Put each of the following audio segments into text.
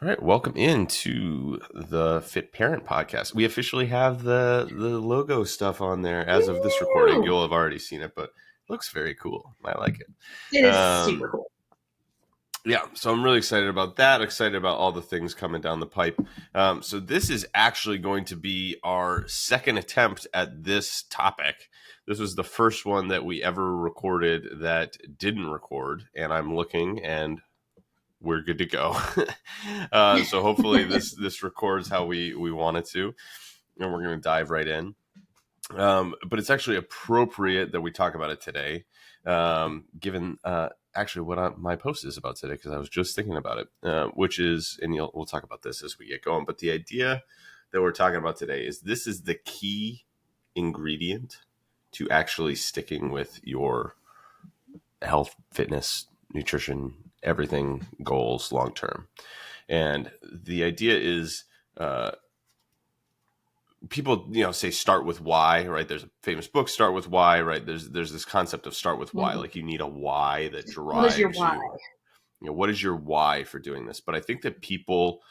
All right, welcome into the Fit Parent podcast. We officially have the logo stuff on there as of this recording. Woo! You'll have already seen it, but it looks very cool. I like it. It is super cool. Yeah, so I'm really excited about that. Excited about all the things coming down the pipe. So this is actually going to be our second attempt at this topic. This was the first one that we ever recorded that didn't record, and I'm looking and we're good to go. So hopefully this records how we want it to, and we're going to dive right in. But it's actually appropriate that we talk about it today, given actually what my post is about today, because I was just thinking about it, which is, and we'll talk about this as we get going. But the idea that we're talking about today is this is the key ingredient to actually sticking with your health, fitness, nutrition, everything goals long term. And the idea is people say start with why, right? There's a famous book, Start with Why, right? There's this concept of start with why. Mm-hmm. Like you need a why that What is your drives why? you. What is your why for doing this? But I think that people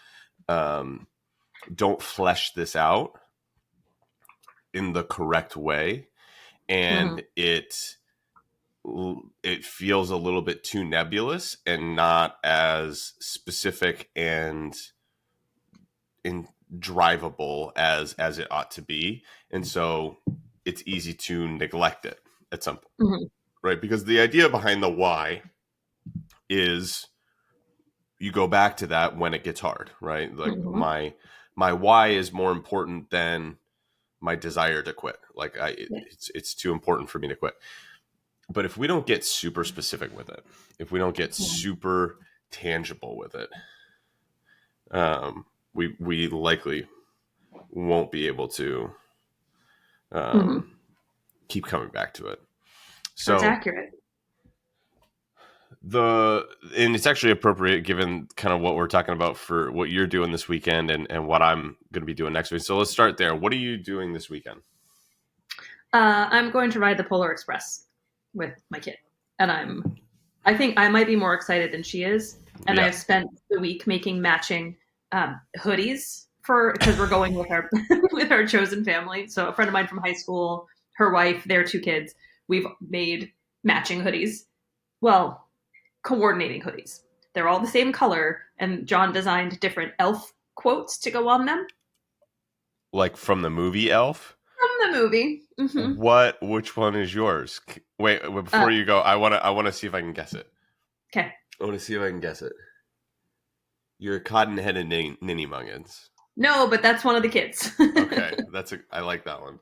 don't flesh this out in the correct way, and it feels a little bit too nebulous and not as specific and drivable as it ought to be. And so it's easy to neglect it at some point, right? Because the idea behind the why is you go back to that when it gets hard, right? Like my why is more important than my desire to quit. Like it's too important for me to quit. But if we don't get super specific with it, if we don't get super tangible with it, we likely won't be able to keep coming back to it. So that's accurate. And it's actually appropriate given kind of what we're talking about for what you're doing this weekend and what I'm going to be doing next week. So let's start there. What are you doing this weekend? I'm going to ride the Polar Express with my kid, and I think I might be more excited than she is. And Yeah. I've spent the week making matching hoodies because we're going with our with our chosen family. So a friend of mine from high school, her wife, their two kids, we've made matching hoodies. Well, coordinating hoodies. They're all the same color, and John designed different elf quotes to go on them. Like from the movie Elf? From the movie. Mm-hmm. Which one is yours? Wait, before you go, I want to see if I can guess it. Okay. I want to see if I can guess it. You're cotton-headed ninny muggins. No, but that's one of the kids. Okay, I like that one.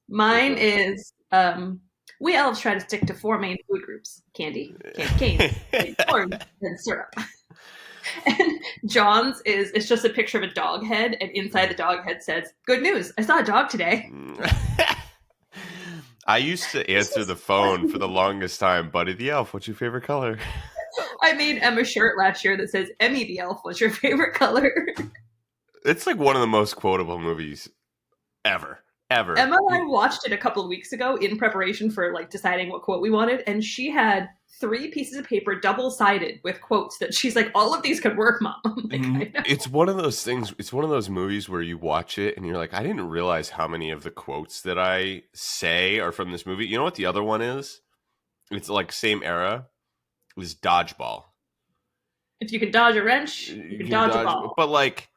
Mine is we elves try to stick to 4 main food groups: candy cane, corn, and syrup. And John's it's just a picture of a dog head, and inside the dog head says, "Good news, I saw a dog today." I used to answer the phone for the longest time. Buddy the Elf, what's your favorite color? I made Emma a shirt last year that says, "Emmy the Elf, what's your favorite color?" It's like one of the most quotable movies ever. Emma and I watched it a couple of weeks ago in preparation for deciding what quote we wanted, and she had 3 pieces of paper double-sided with quotes that she's like, all of these could work, Mom. It's one of those things. It's one of those movies where you watch it and you're like, I didn't realize how many of the quotes that I say are from this movie. You know what the other one is? It's like same era. It was Dodgeball. If you can dodge a wrench, you can dodge a ball. But like,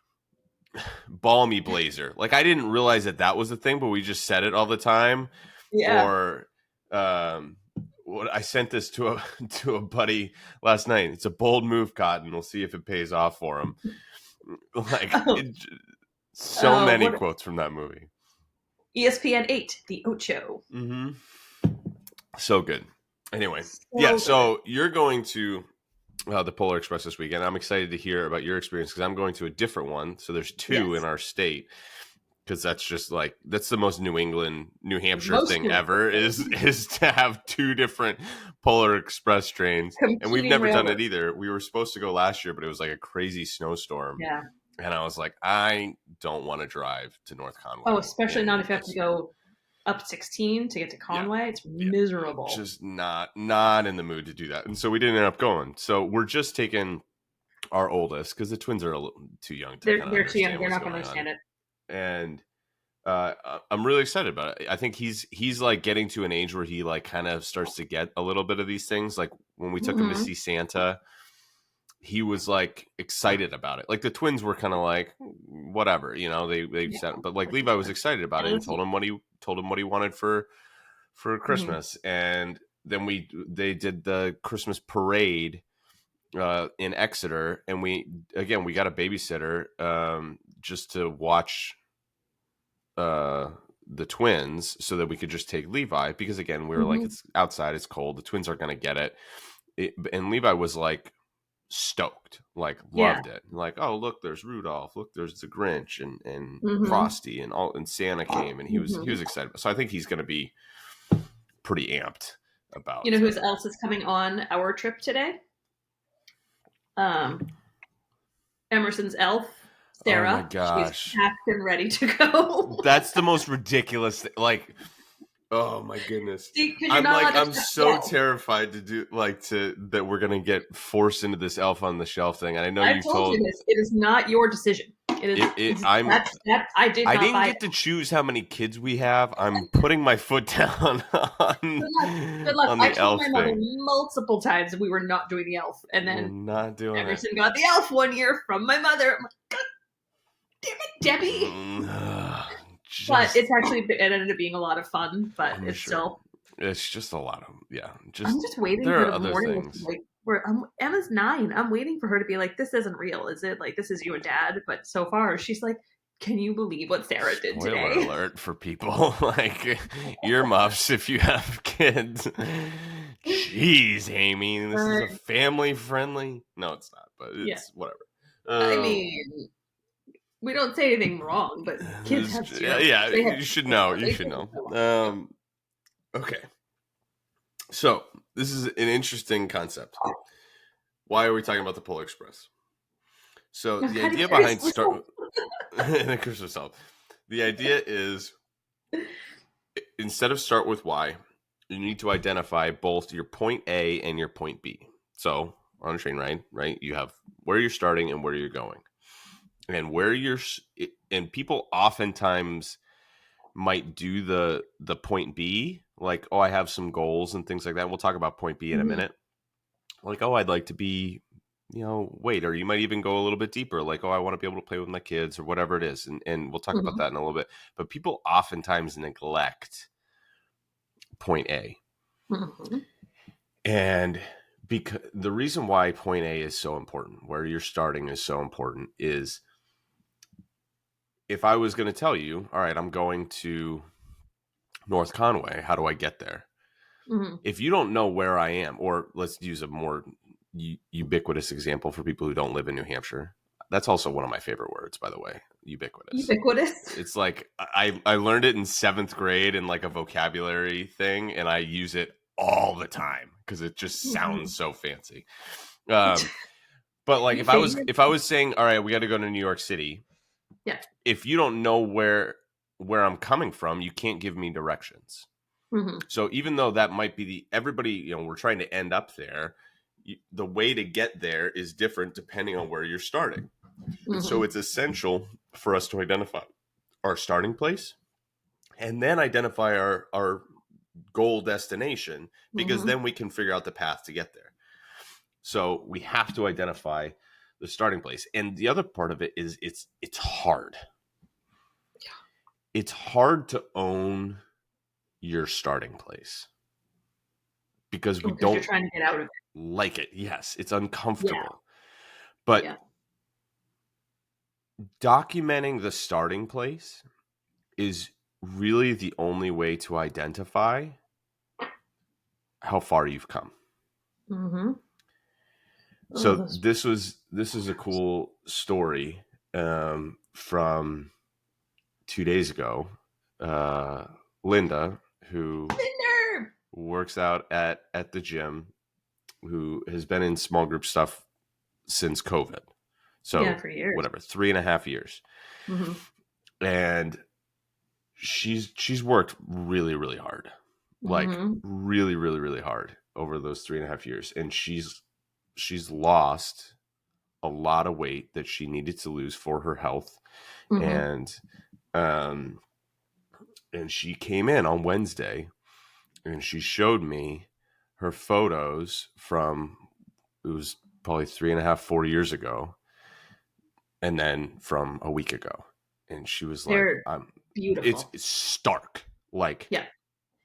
Ball Me Blazer. Like I didn't realize that was a thing, but we just said it all the time. Yeah. Or I sent this to a buddy last night. It's a bold move, Cotton. We'll see if it pays off for him. Like many quotes from that movie. ESPN 8, the Ocho. Mm-hmm. So good. Anyway, good. So you're going to the Polar Express this weekend. I'm excited to hear about your experience because I'm going to a different one. So there's 2 in our state. Because that's just that's the most New England, New Hampshire thing ever is to have 2 different Polar Express trains. And we've never done it either. We were supposed to go last year, but it was like a crazy snowstorm. Yeah. And I was like, I don't want to drive to North Conway. Oh, especially not if you have to go up 16 to get to Conway. Yeah. It's miserable. Just not in the mood to do that. And so we didn't end up going. So we're just taking our oldest, because the twins are a little too young to kind of They're too young. understand They're what's not going to going on. understand it. And I'm really excited about it. I think he's like getting to an age where he like kind of starts to get a little bit of these things. Like when we took him to Mm-hmm. see Santa, he was like excited about it. Like the twins were kind of like whatever, they Yeah, said, but like for Levi was sure. excited about it and told him what he wanted for Mm-hmm. Christmas. And then they did the Christmas parade in Exeter, and we got a babysitter just to watch uh the twins so that we could just take Levi, because again we were like, Mm-hmm. it's outside, it's cold, the twins aren't going to get and Levi was like stoked, like Yeah. loved it, like, oh look, there's Rudolph, look, there's the Grinch and Mm-hmm. Frosty and Santa came, and he Mm-hmm. was excited. So I think he's going to be pretty amped You about know who's else is coming on our trip today? Um, Emerson's elf, oh my Sarah. She's gosh, packed and ready to go. that's the most ridiculous thing. Like, oh my goodness. See, because you're not allowed to I'm touch the so elf. terrified that we're gonna get forced into this elf on the shelf thing. And I know I've you told you told this. It is not your decision. It is. it I'm That I did I not didn't buy get that. to choose how many kids we have. I'm putting my foot down Good luck. Good luck. on I the told elf my mother thing. multiple times that we were not doing the elf, and We're then not doing it. Emerson got the elf one year from my mother. I'm like, God damn it, Debbie. But Just, it's actually it ended up being a lot of fun. But I'm it's sure. still. It's just a lot of, yeah. I'm Just, just waiting there for are the other morning. things. Like, where Emma's 9. I'm waiting for her to be like, "This isn't real, is it? Like, this is you and Dad." But so far, she's like, "Can you believe what Sarah did Spoiler today?" alert for people like earmuffs if you have kids. Jeez, Amy, this is a family friendly. No, it's not, but Yeah. it's whatever. I Um, mean, we don't say anything wrong, but kids have zero. yeah, They have you should know. zero. You They should think know. so much. Okay, so this is an interesting concept. Why are we talking about the Polar Express? So I'm the kind of idea curious behind myself. the Christmas song, the idea is, instead of start with why, you need to identify both your point A and your point B. So on a train ride, right? You have where you're starting and where you're going, and and people oftentimes might do the point B, like, oh, I have some goals and things like that. We'll talk about point B in a Mm-hmm. minute. Like, oh, I'd like to be, wait, or you might even go a little bit deeper, like, oh, I want to be able to play with my kids or whatever it is. And we'll talk about Mm-hmm. that in a little bit. But people oftentimes neglect point A. Mm-hmm. And because the reason why point A is so important, where you're starting is so important, is if I was going to tell you, all right, I'm going to North Conway, how do I get there? Mm-hmm. If you don't know where I am, or let's use a more ubiquitous example for people who don't live in New Hampshire. That's also one of my favorite words, by the way, ubiquitous. Ubiquitous. It's like I learned it in 7th grade in like a vocabulary thing, and I use it all the time because it just Mm-hmm. sounds so fancy. Um, but like You figured. if I was saying, all right, we got to go to New York City, Yeah. if you don't know where I'm coming from, you can't give me directions. Mm-hmm. So even though that might be everybody, we're trying to end up there, the way to get there is different depending on where you're starting. And Mm-hmm. so it's essential for us to identify our starting place and then identify our goal destination, because Mm-hmm. then we can figure out the path to get there. So we have to identify the starting place. And the other part of it is it's hard. It's hard to own your starting place because we Because you're don't trying to get out of it. like it. Yes, it's Yeah. uncomfortable. But Yeah. documenting the starting place is really the only way to identify how far you've come. Mm-hmm. Oh, So this is a cool story from 2 days ago. Linda, who works out at the gym, who has been in small group stuff since COVID. So for years. whatever, 3.5 years. Mm-hmm. And she's worked really, really hard, like Mm-hmm. really, really, really hard over those 3.5 years. And she's lost a lot of weight that she needed to lose for her health. Mm-hmm. And um and she came in on Wednesday and she showed me her photos from, it was probably 3.5, 4 years ago, and then from a week ago. And she was like, They're it's, beautiful. it's stark, like Yeah.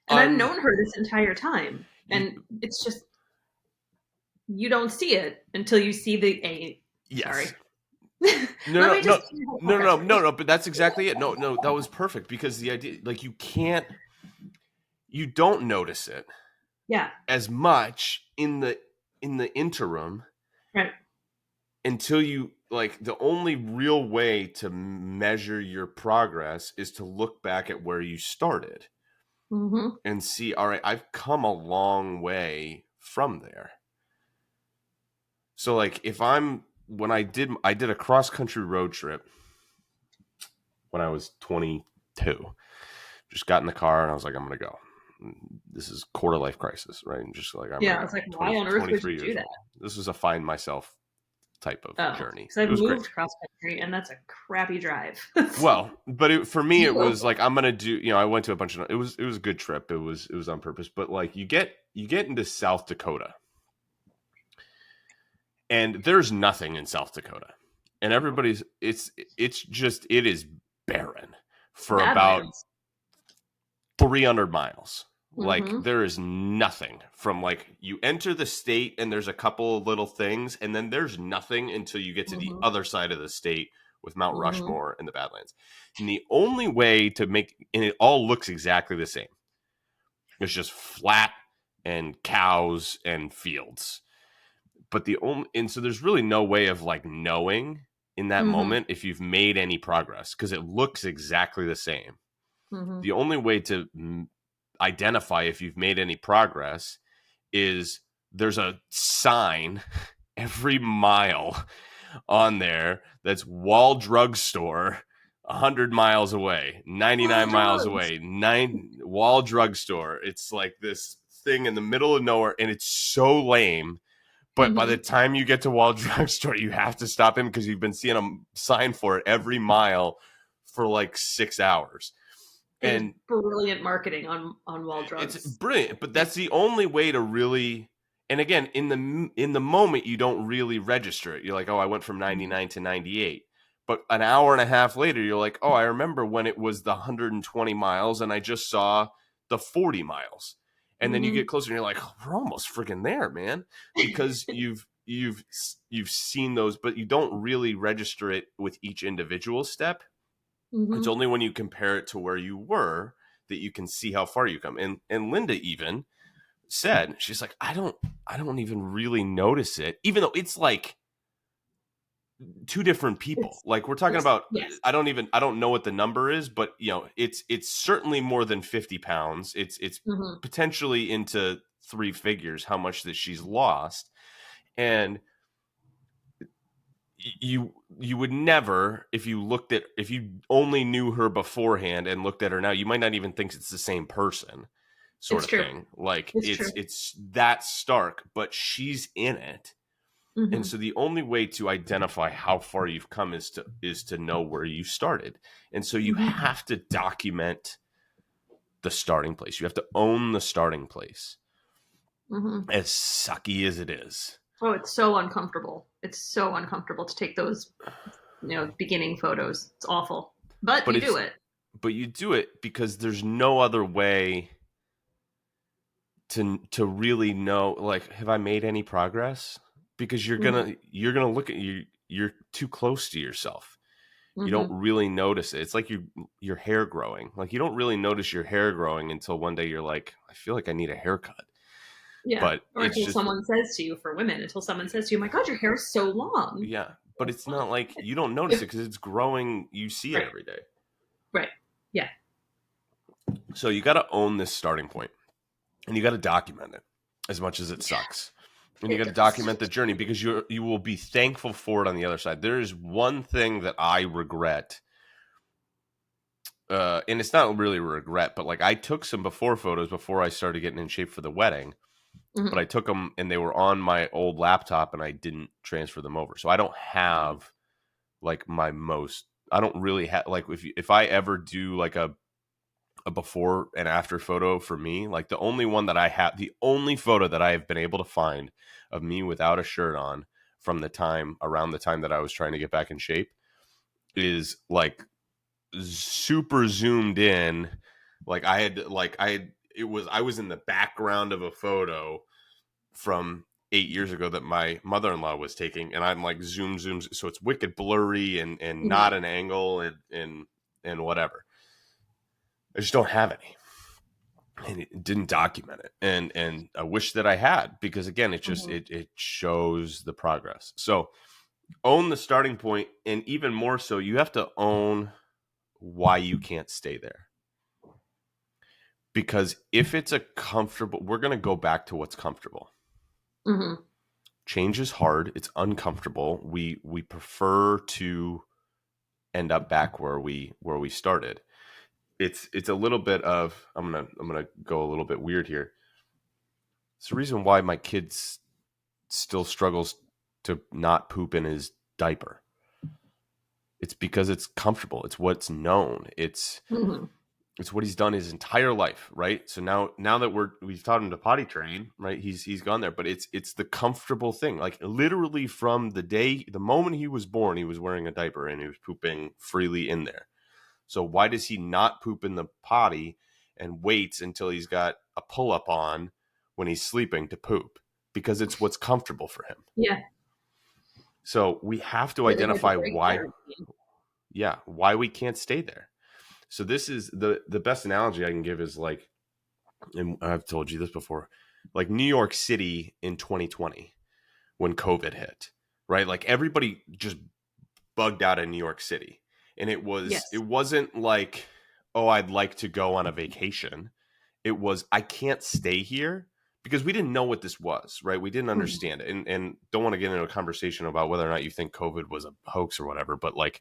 And I've un known her this entire time. you, And it's just, you don't see it until you see the A. Sorry. yes. No, Let no, me just no, tell you how no, progress no, no, works. no. But that's exactly it. No, no, that was perfect, because the idea, like, you don't notice it Yeah. as much in the interim Right. until you, like, the only real way to measure your progress is to look back at where you started Mm-hmm. and see, all right, I've come a long way from there. So, like, if I'm when I did a cross country road trip when I was 22. Just got in the car and I was like, I'm gonna go. This is quarter life crisis, right? And just like, I'm Yeah. gonna I go. was like, why 20, on earth would you 23 do years that? old. This was a find myself type of Oh, journey. because It I've was great. moved cross country and that's a crappy drive. Well, but for me, it You was like, I'm gonna do. I went to a bunch of. It was a good trip. It was on purpose. But like, you get into South Dakota, and there's nothing in South Dakota, and go. everybody's. It's just, it is barren for about Badlands. 300 miles. Like, Mm-hmm. there is nothing from, like, you enter the state and there's a couple of little things, and then there's nothing until you get to the Mm-hmm. other side of the state with Mount Mm-hmm. Rushmore and the Badlands. And the only way to make, and it all looks exactly the same. It's just flat and cows and fields. But and so there's really no way of, like, knowing in that Mm-hmm. moment if you've made any progress, because it looks exactly the same. Mm-hmm. The only way to identify if you've made any progress is there's a sign every mile on there that's Wall Drugstore 100 miles away, 99 Wild miles dogs. away, Wall Drugstore. It's like this thing in the middle of nowhere, and it's so lame. But by the Mm-hmm. time you get to Wall Drugstore, you have to stop in because you've been seeing a sign for it every mile for like 6 hours. It is And brilliant marketing on Wall it's Drugs. brilliant, but that's the only way to really. And again, in the moment, you don't really register it. You're like, oh, I went from Mm-hmm. 99 to 98. But an hour and a half later, you're like, oh, I remember when it was the 120 miles and I just saw the 40 miles. And then you Mm-hmm. get closer and you're like, oh, we're almost friggin' there, man. Because you've seen those, but you don't really register it with each individual step. It's Mm-hmm. only when you compare it to where you were that you can see how far you come. And Linda even said, she's like, I don't even really notice it, even though it's like two different people. It's Like, we're talking it's about, yes. I don't know what the number is, but it's certainly more than 50 pounds. It's Mm-hmm. potentially into three figures how much that she's lost. And you would never, if you only knew her beforehand and looked at her now, you might not even think it's the same person, sort It's of true. thing. Like, It's true. it's that stark, but she's in it. And Mm-hmm. so the only way to identify how far you've come is to know where you started. And so you Mm-hmm. have to document the starting place. You have to own the starting place, Mm-hmm. as sucky as it is. Oh, it's so uncomfortable. It's so uncomfortable to take those, beginning photos. It's awful, but But you do it's it. but you do it because there's no other way to really know, like, have I made any progress? Because Mm-hmm. you're gonna look at you're too close to yourself. You don't Mm-hmm. really notice it. It's like your hair growing. Like, you don't really notice your hair growing until one day you're like, I feel like I need a haircut. Yeah. But Or it's until just, someone says to you, for women, until someone says to you, "My God, your hair is so long." yeah. But Well, it's fuck. not like you don't notice it because it's growing. You see it Right. every day. Right. Yeah. So you got to own this starting point, and you got to document it as much as it Yeah. sucks. And you It got to does. document the journey because you will be thankful for it on the other side. There is one thing that I regret, and it's not really a regret, but like, I took some before photos before I started getting in shape for the wedding, but Mm-hmm. I took them and they were on my old laptop and I didn't transfer them over. So I don't have like my most, I don't really have like, if I ever do like a before and after photo for me, like the only one that I have, the only photo that I have been able to find of me without a shirt on from the time around the time that I was trying to get back in shape is like super zoomed in. Like I was in the background of a photo from 8 years ago that my mother-in-law was taking, and I'm like zoom, so it's wicked blurry and Mm-hmm. not an angle and whatever. I just don't have any, and it didn't document it, and I wish that I had, because again, it just Mm-hmm. it shows the progress. So own the starting point, and even more so, you have to own why you can't stay there. Because if it's a comfortable, we're going to go back to what's comfortable. Mm-hmm. Change is hard. It's uncomfortable. We prefer to end up back where we started. It's a little bit of, I'm gonna go a little bit weird here. It's the reason why my kids still struggles to not poop in his diaper. It's because it's comfortable. It's what's known. Mm-hmm. It's what he's done his entire life, right? So now that we've taught him to potty train, right? He's gone there, but it's the comfortable thing. Like literally from the moment he was born, he was wearing a diaper and he was pooping freely in there. So why does he not poop in the potty and waits until he's got a pull up on when he's sleeping to poop? Because it's what's comfortable for him. Yeah. So we have to Really hard to identify break that why, routine. yeah, why we can't stay there. So this is the best analogy I can give is like, and I've told you this before, like New York City in 2020 when COVID hit, right? Like everybody just bugged out in New York City. And it Yes. wasn't like, oh, I'd like to go on a vacation. It was, I can't stay here, because we didn't know what this was, right? We didn't Mm-hmm. understand it. And don't want to get into a conversation about whether or not you think COVID was a hoax or whatever, but like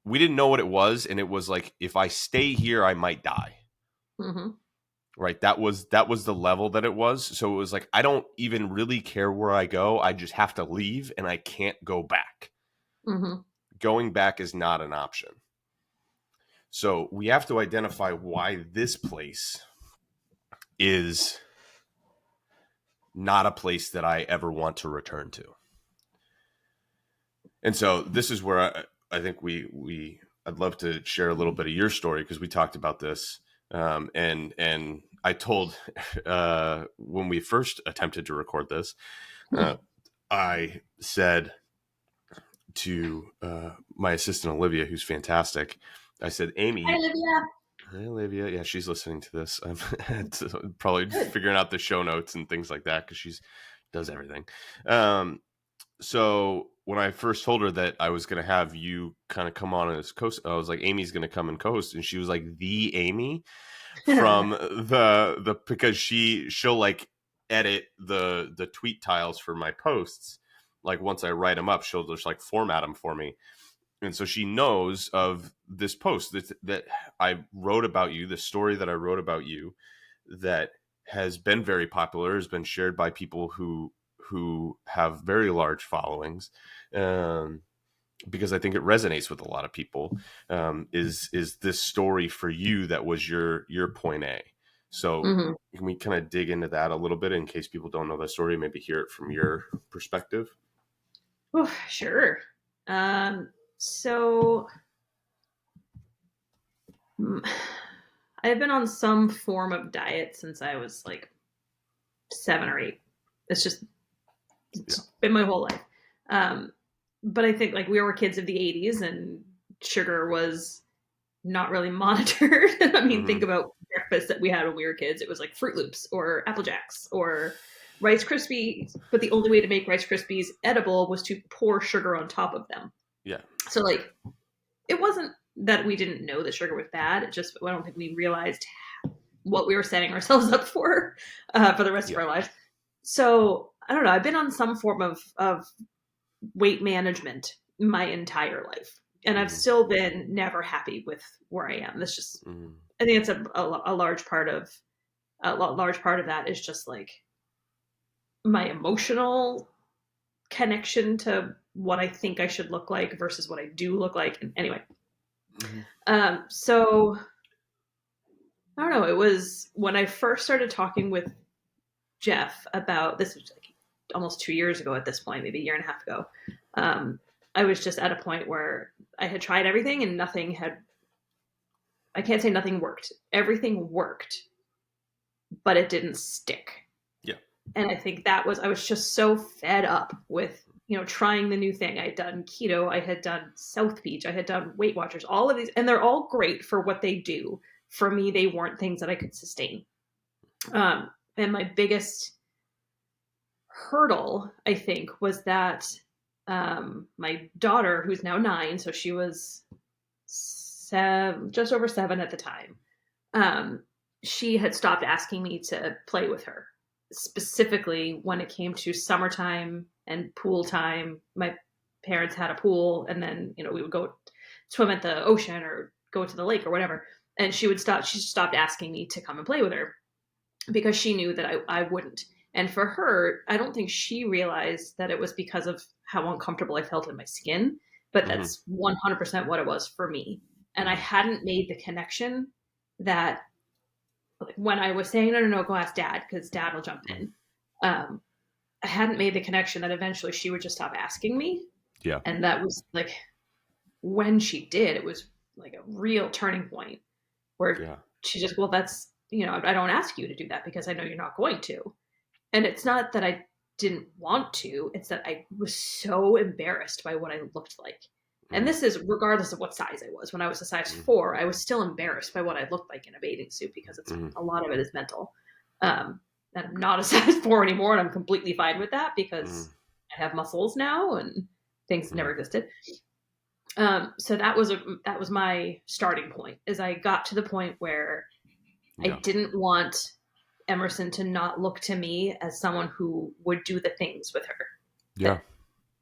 we didn't know what it was. And it was like, if I stay here, I might die. Mm-hmm. Right. That was the level that it was. So it was like, I don't even really care where I go. I just have to leave and I can't go back. Mm-hmm. Going back is not an option. So we have to identify why this place is not a place that I ever want to return to. And so this is where I think I'd love to share a little bit of your story, because we talked about this. And I told when we first attempted to record this, uh, I said to my assistant Olivia, who's fantastic, I said, Hi, Amy, Olivia. hey Olivia, yeah, she's listening to this. I'm probably Good. figuring out the show notes and things like that because she's does everything. Um, so when I first told her that I was going to have you kind of come on as co, I was like, Amy's going to come and co-host, and she was like, the Amy from the because she'll like edit the tweet tiles for my posts. Like once I write them up, she'll just like format them for me, and so she knows of this post that I wrote about you, the story that I wrote about you, that has been very popular, has been shared by people who have very large followings, um, because I think it resonates with a lot of people. Is this story for you that was your point A? So Mm-hmm. can we kind of dig into that a little bit in case people don't know that story? Maybe hear it from your perspective. Oh, sure. So mm, I've been on some form of diet since I was like 7 or 8. Yeah. It's been my whole life. Um, but I think like we were kids of the 80s and sugar was not really monitored. I mean, think Mm-hmm. about breakfast that we had when we were kids. It was like Fruit Loops or Apple Jacks or Rice Krispies. But the only way to make Rice Krispies edible was to pour sugar on top of them. Yeah. So like it wasn't that we didn't know that sugar was bad. It just I don't think we realized what we were setting ourselves up for the rest of Yeah. our lives. So I don't know. I've been on some form of weight management my entire life, and I've Mm-hmm. still been never happy with where I am. That's just Mm-hmm. I think it's a large part of large part of that is just like my emotional connection to what I think I should look like versus what I do look like. And anyway, Hmm. so I don't know. It was when I first started talking with Jeff about this was like almost 2 years ago at this point, maybe a year and a half ago. Um, I was just at a point where I had tried everything and nothing had. I can't say nothing worked. Everything worked, but it didn't stick. Yeah. And I think that was I was just so fed up with trying the new thing. I had done keto, I had done South Beach, I had done Weight Watchers, all of these, and they're all great for what they do. For me, they weren't things that I could sustain. And my biggest hurdle, I think, was that my daughter, who's now 9, so she was just over 7 at the time, um, she had stopped asking me to play with her, specifically when it came to summertime and pool time. My parents had a pool, and then we would go swim at the ocean or go to the lake or whatever. And she stopped asking me to come and play with her because she knew that I wouldn't. And for her, I don't think she realized that it was because of how uncomfortable I felt in my skin, but Hmm. that's 100% what it was for me. And I Hmm. hadn't made the connection that when I was saying, no, no, no, go ask dad because dad will jump Hmm. in. Um, I hadn't made the connection that eventually she would just stop asking me. Yeah. And that was like when she did, it was like a real turning point where Yeah. she just, well, that's, I don't ask you to do that because I know you're not going to. And it's not that I didn't want to, it's that I was so embarrassed by what I looked like. And Hmm. this is regardless of what size I was. When I was a size Hmm. 4, I was still embarrassed by what I looked like in a bathing suit because it's Hmm. a lot of it is mental. And I'm not a size 4 anymore, and I'm completely fine with that Hmm. because I have muscles now and things that Hmm. never existed. So that was my starting point. Is I got to the point where I Yeah. didn't want Emerson to not look to me as someone who would do the things with her. Yeah. That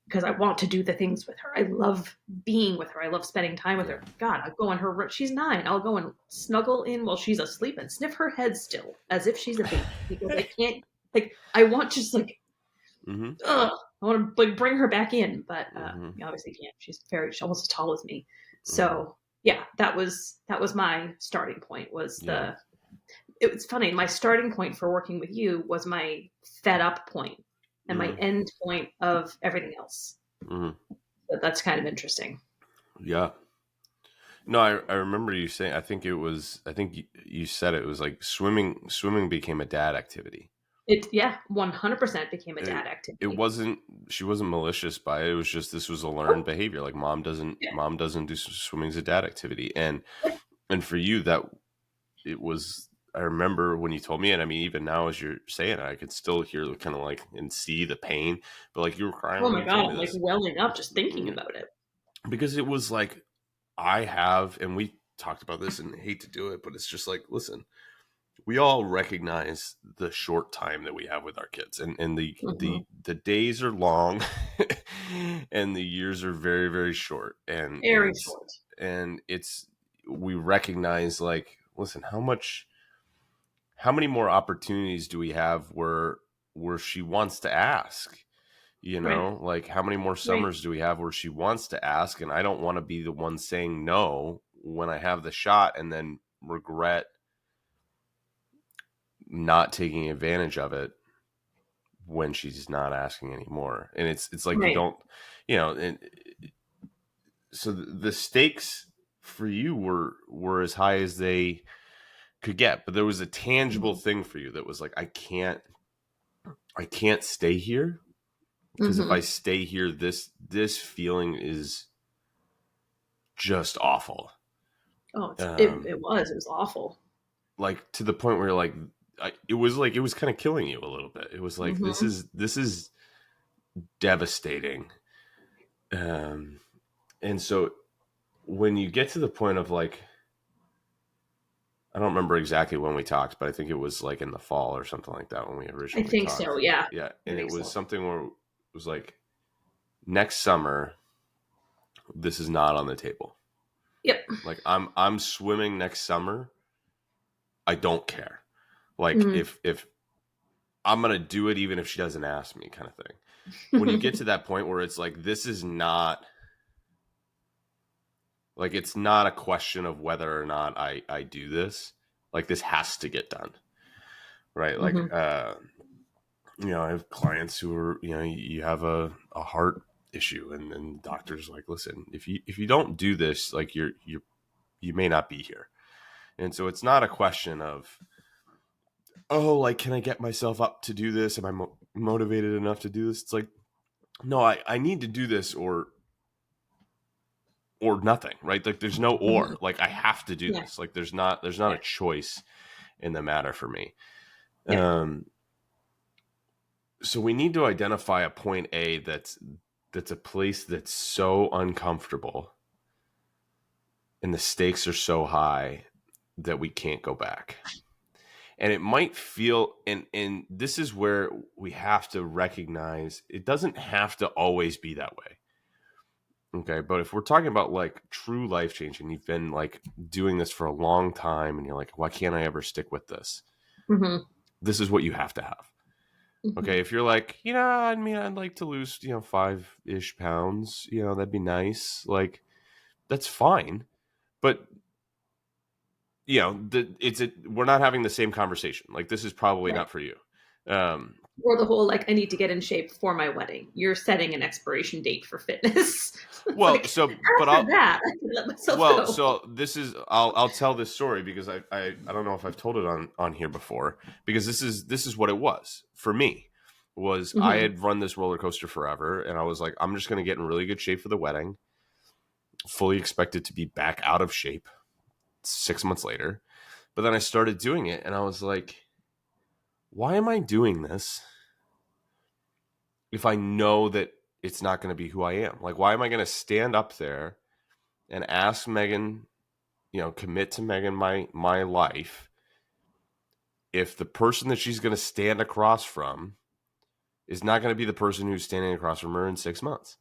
because I want to do the things with her. I love being with her. I love spending time with Yeah. her. God, I'll go in her room. She's 9. I'll go and snuggle in while she's asleep and sniff her head still as if she's a baby because I can't like I want just like Hmm. ugh, I want to like bring her back in, but Hmm. obviously can't. She's almost as tall as me. Hmm. So yeah, that was my starting point. Yeah. It was funny. My starting point for working with you was my fed up point and my Hmm. end point of everything else. Hmm. But that's kind of interesting. Yeah. No, I remember you saying, I think you said it was like swimming became a dad activity. It yeah, 100% became a It, dad it activity. wasn't, she wasn't malicious by it. It was just, this was a learned Oh, behavior. Like yeah, mom doesn't do swimming as a dad activity. yeah. And for you, that it was, I remember when you told me, and I mean, even now as you're saying it, I could still hear the kind of like and see the pain, but like you were crying Oh when my you god, told me I'm like this. welling up just thinking Mm, about it. because it was like, I have, and we talked about this and hate to do it, but it's just like, listen, we all recognize the short time that we have with our kids, and Hmm. the days are long and the years are very, very short, Very short. and it's, we recognize, like, listen, how many more opportunities do we have where she wants to ask, Right. like how many more Right. summers do we have where she wants to ask, and I don't want to be the one saying no when I have the shot and then regret not taking advantage of it when she's not asking anymore. And it's like, you Right. don't, and so the stakes for you were as high as they could get, but there was a tangible Hmm. thing for you that was like, I can't stay here, because if I Hmm. stay here, this feeling is just awful. Oh, Um, it was awful. like to the point where like, it was like, it was kind of killing you a little bit. It was like, Hmm. this is devastating. Um, and so when you get to the point of like, I don't remember exactly when we talked, but I think it was like in the fall or something like that when we I originally think so. talked. Yeah, Yeah, I and it think was so. something where it was like, next summer, this is not on the table. Yep. Like, I'm swimming next summer. I don't care. Like Hmm. if I'm going to do it even if she doesn't ask me, kind of thing. When you get to that point where it's like, this is not like, it's not a question of whether or not I do this. Like, this has to get done. Right. Like, Hmm. I have clients who are, you have a heart issue, and then the doctor's like, listen, if you don't do this, like, you may not be here. And so it's not a question of, oh, like, can I get myself up to do this? Am I motivated enough to do this? It's like, no, I need to do this, or nothing, right? Like, there's no Hmm. or. Like, I have to do Yeah. this. Like, there's not Yeah. a choice in the matter for me. Yeah. Um, so we need to identify a point A that's a place that's so uncomfortable and the stakes are so high that we can't go back. And it might feel, and this is where we have to recognize it doesn't have to always be that way. Okay, but if we're talking about like true life change, and you've been like doing this for a long time and you're like, why can't I ever stick with this? Hmm. This is what you have to have. Hmm. Okay, if you're like, I mean, I'd like to lose, 5-ish pounds, that'd be nice. Like, that's fine. But, we're not having the same conversation. Like, this is probably Right. not for you. Um, Or the whole like I need to get in shape for my wedding. You're setting an expiration date for fitness. It's well, like so, but after that, I can let myself well, go. so this is, I'll tell this story because I don't know if I've told it on here before, because this is what it was for me. Was I Hmm. had run this roller coaster forever, and I was like, I'm just going to get in really good shape for the wedding. Fully expected to be back out of shape 6 months later. But then I started doing it, and I was like, why am I doing this if I know that it's not going to be who I am? Like, why am I going to stand up there and ask Megan, commit to Megan my life, if the person that she's going to stand across from is not going to be the person who's standing across from her in 6 months?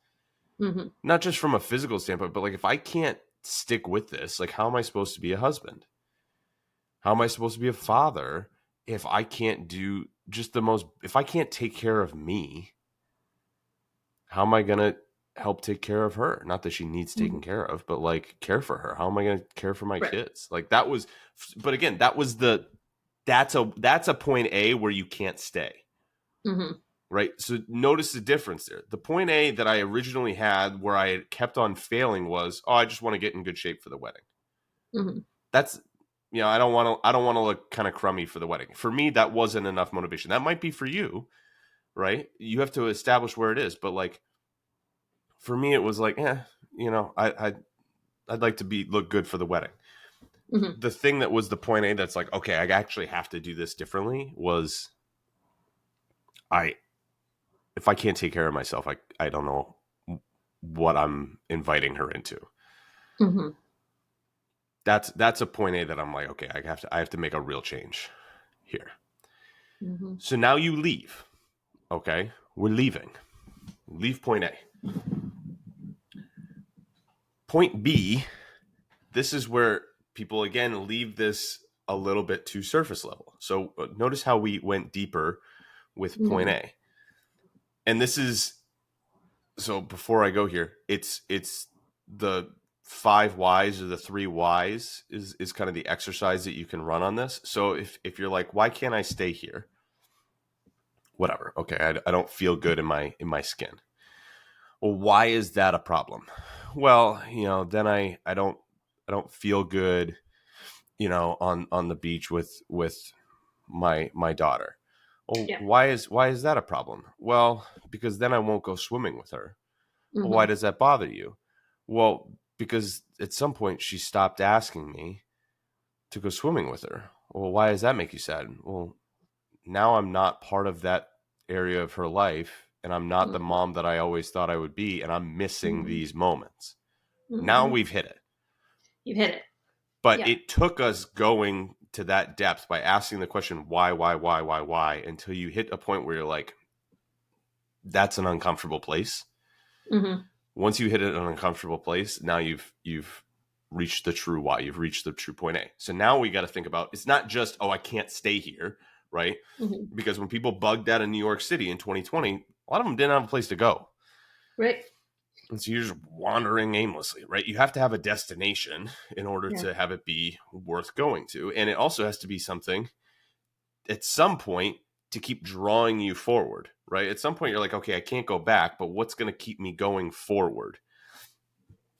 Hmm. Not just from a physical standpoint, but like, if I can't stick with this, like, how am I supposed to be a husband? How am I supposed to be a father if I can't do just if I can't take care of me? How am I going to help take care of her? Not that she needs taken Hmm. care of, but like, care for her. How am I going to care for my Right. kids? Like, but again, that's a point A where you can't stay. Hmm. Right. So notice the difference there. The point A that I originally had where I kept on failing was, oh, I just want to get in good shape for the wedding. Hmm. That's, I don't want to look kind of crummy for the wedding. For me, that wasn't enough motivation. That might be for you, right? You have to establish where it is. But like, for me, it was like, I'd like to look good for the wedding. Hmm. The thing that was the point A that's like, okay, I actually have to do this differently was, I if I can't take care of myself, I don't know what I'm inviting her into. Hmm. That's a point A that I'm like, okay, I have to make a real change here. Hmm. So now you leave. Okay, we're leaving. Leave point A. Point B, this is where people again leave this a little bit too surface level. So notice how we went deeper with point Hmm. A. And this is, so before I go here, it's the 5 whys or the 3 whys is kind of the exercise that you can run on this. So if you're like, why can't I stay here? Whatever. Okay, I don't feel good in my skin. Well, why is that a problem? Well, then I don't feel good, on the beach with my daughter. Well, Yeah. why is that a problem? Well, because then I won't go swimming with her. Well, why Hmm. does that bother you? Well, because at some point she stopped asking me to go swimming with her. Well, why does that make you sad? Well, now I'm not part of that area of her life, and I'm not the Hmm. mom that I always thought I would be, and I'm missing Hmm. these moments. Now Hmm. we've hit it. You've hit it. But Yeah. it took us going to that depth by asking the question, why, until you hit a point where you're like, that's an uncomfortable place. Hmm. Once you hit an uncomfortable place, now you've reached the true why. You've reached the true point A. So now we got to think about, it's not just, oh, I can't stay here, right? Mm-hmm. Because when people bugged out of New York City in 2020, a lot of them didn't have a place to go. Right. And so you're just wandering aimlessly, right? You have to have a destination in order Yeah. to have it be worth going to. And it also has to be something at some point to keep drawing you forward, right? At some point, you're like, okay, I can't go back, but what's going to keep me going forward?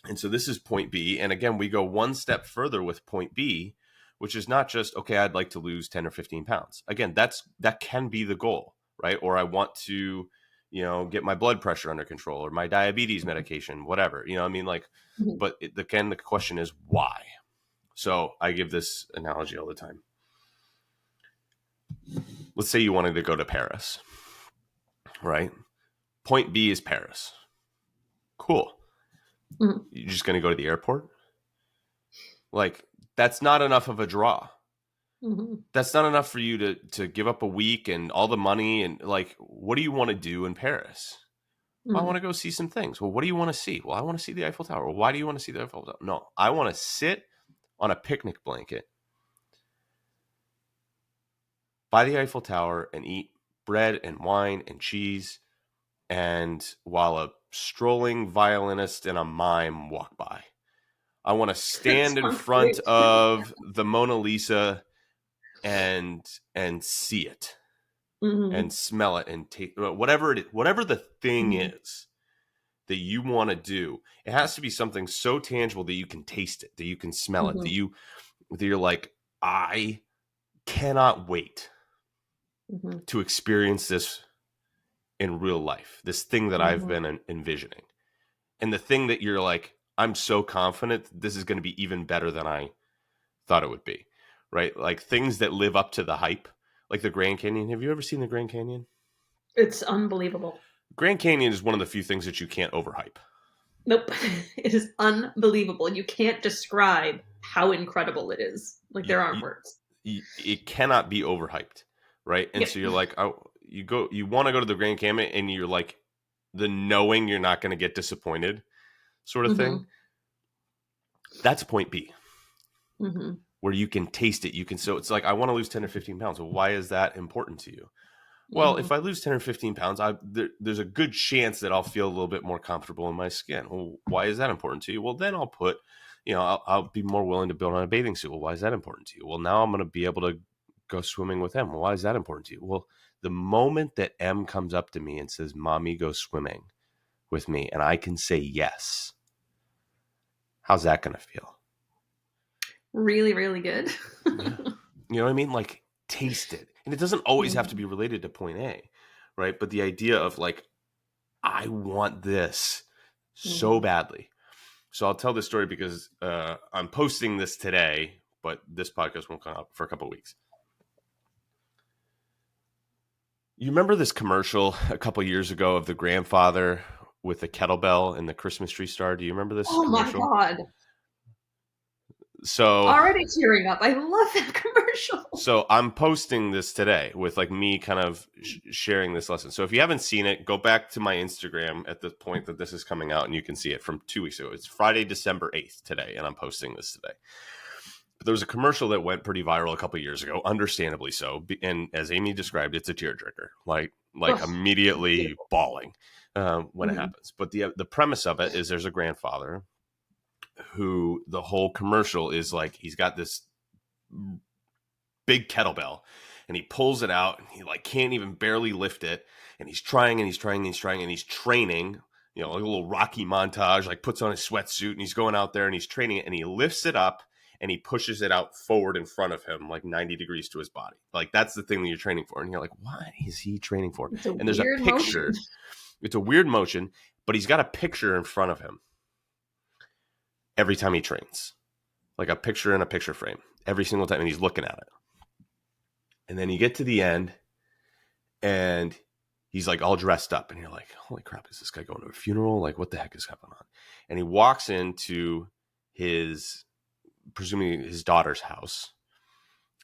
And so this is point B. And again, we go one step further with point B, which is not just, okay, I'd like to lose 10 or 15 pounds. Again, that can be the goal, right? Or I want to, get my blood pressure under control or my diabetes medication, whatever, I mean, like, Mm-hmm. but again, the question is why? So I give this analogy all the time. Let's say you wanted to go to Paris, right? Point B is Paris. Cool. Mm-hmm. You're just going to go to the airport? Like, that's not enough of a draw. Mm-hmm. That's not enough for you to give up a week and all the money. And like, what do you want to do in Paris? Well, I Mm-hmm. want to go see some things. Well, what do you want to see? Well, I want to see the Eiffel Tower. Well, why do you want to see the Eiffel Tower? No, I want to sit on a picnic blanket by the Eiffel Tower and eat bread and wine and cheese, and while a strolling violinist and a mime walk by. I want to That stand in sounds front great. of the Mona Lisa and see it Mm-hmm. and smell it and taste whatever it is, whatever the thing Mm-hmm. is that you want to do. It has to be something so tangible that you can taste it, that you can smell it, Mm-hmm. that you're like, I cannot wait Mm-hmm. to experience this in real life. This thing that I've Mm-hmm. been envisioning, and the thing that you're like, I'm so confident this is going to be even better than I thought it would be, right? Like things that live up to the hype, like the Grand Canyon. Have you ever seen the Grand Canyon? It's unbelievable. Grand Canyon is one of the few things that you can't overhype. Nope. It is unbelievable. You can't describe how incredible it is. Like You, there aren't you, words. it cannot be overhyped, right? And Yep. so you're like, oh, you want to go to the Grand Canyon, and you're like, the knowing you're not going to get disappointed, sort of thing. Mm-hmm. That's point B, Mm-hmm. where you can taste it. You can. So it's like, I want to lose 10 or 15 pounds. Well, why is that important to you? Well, Mm-hmm. if I lose 10 or 15 pounds, there's a good chance that I'll feel a little bit more comfortable in my skin. Well, why is that important to you? Well, then I'll put, I'll be more willing to build on a bathing suit. Well, why is that important to you? Well, now I'm going to be able to go swimming with M. Well, why is that important to you? Well, the moment that M comes up to me and says, Mommy, go swimming with me, and I can say yes, how's that going to feel? Really, really good. Yeah. You know what I mean? Like, taste it. And it doesn't always have to Mm-hmm. be related to point A, right? But the idea of like, I want this so Mm-hmm. badly. So I'll tell this story because I'm posting this today, but this podcast won't come out for a couple of weeks. You remember this commercial a couple years ago of the grandfather with the kettlebell and the Christmas tree star? Do you remember this Oh my commercial? god. So Already tearing up. I love that commercial. So I'm posting this today with like me kind of sharing this lesson. So if you haven't seen it, go back to my Instagram at the point that this is coming out and you can see it from 2 weeks ago. It's Friday, December 8th today, and I'm posting this today. But there was a commercial that went pretty viral a couple of years ago, understandably so. And as Amy described, it's a tearjerker, like Oh, immediately beautiful. bawling when it Mm-hmm. happens. But the premise of it is there's a grandfather who the whole commercial is like he's got this big kettlebell and he pulls it out and he like can't even barely lift it, and he's trying and he's trying and he's trying and he's training, like a little Rocky montage, like puts on his sweatsuit and he's going out there and he's training it, and he lifts it up and he pushes it out forward in front of him like 90 degrees to his body. Like that's the thing that you're training for, and you're like, what is he training for? It's a And there's a weird motion. picture. It's a weird motion, but he's got a picture in front of him every time he trains, like a picture in a picture frame every single time, and he's looking at it. And then you get to the end and he's like all dressed up, and you're like, holy crap, is this guy going to a funeral? Like, what the heck is going on? And he walks into his, presumably his daughter's house,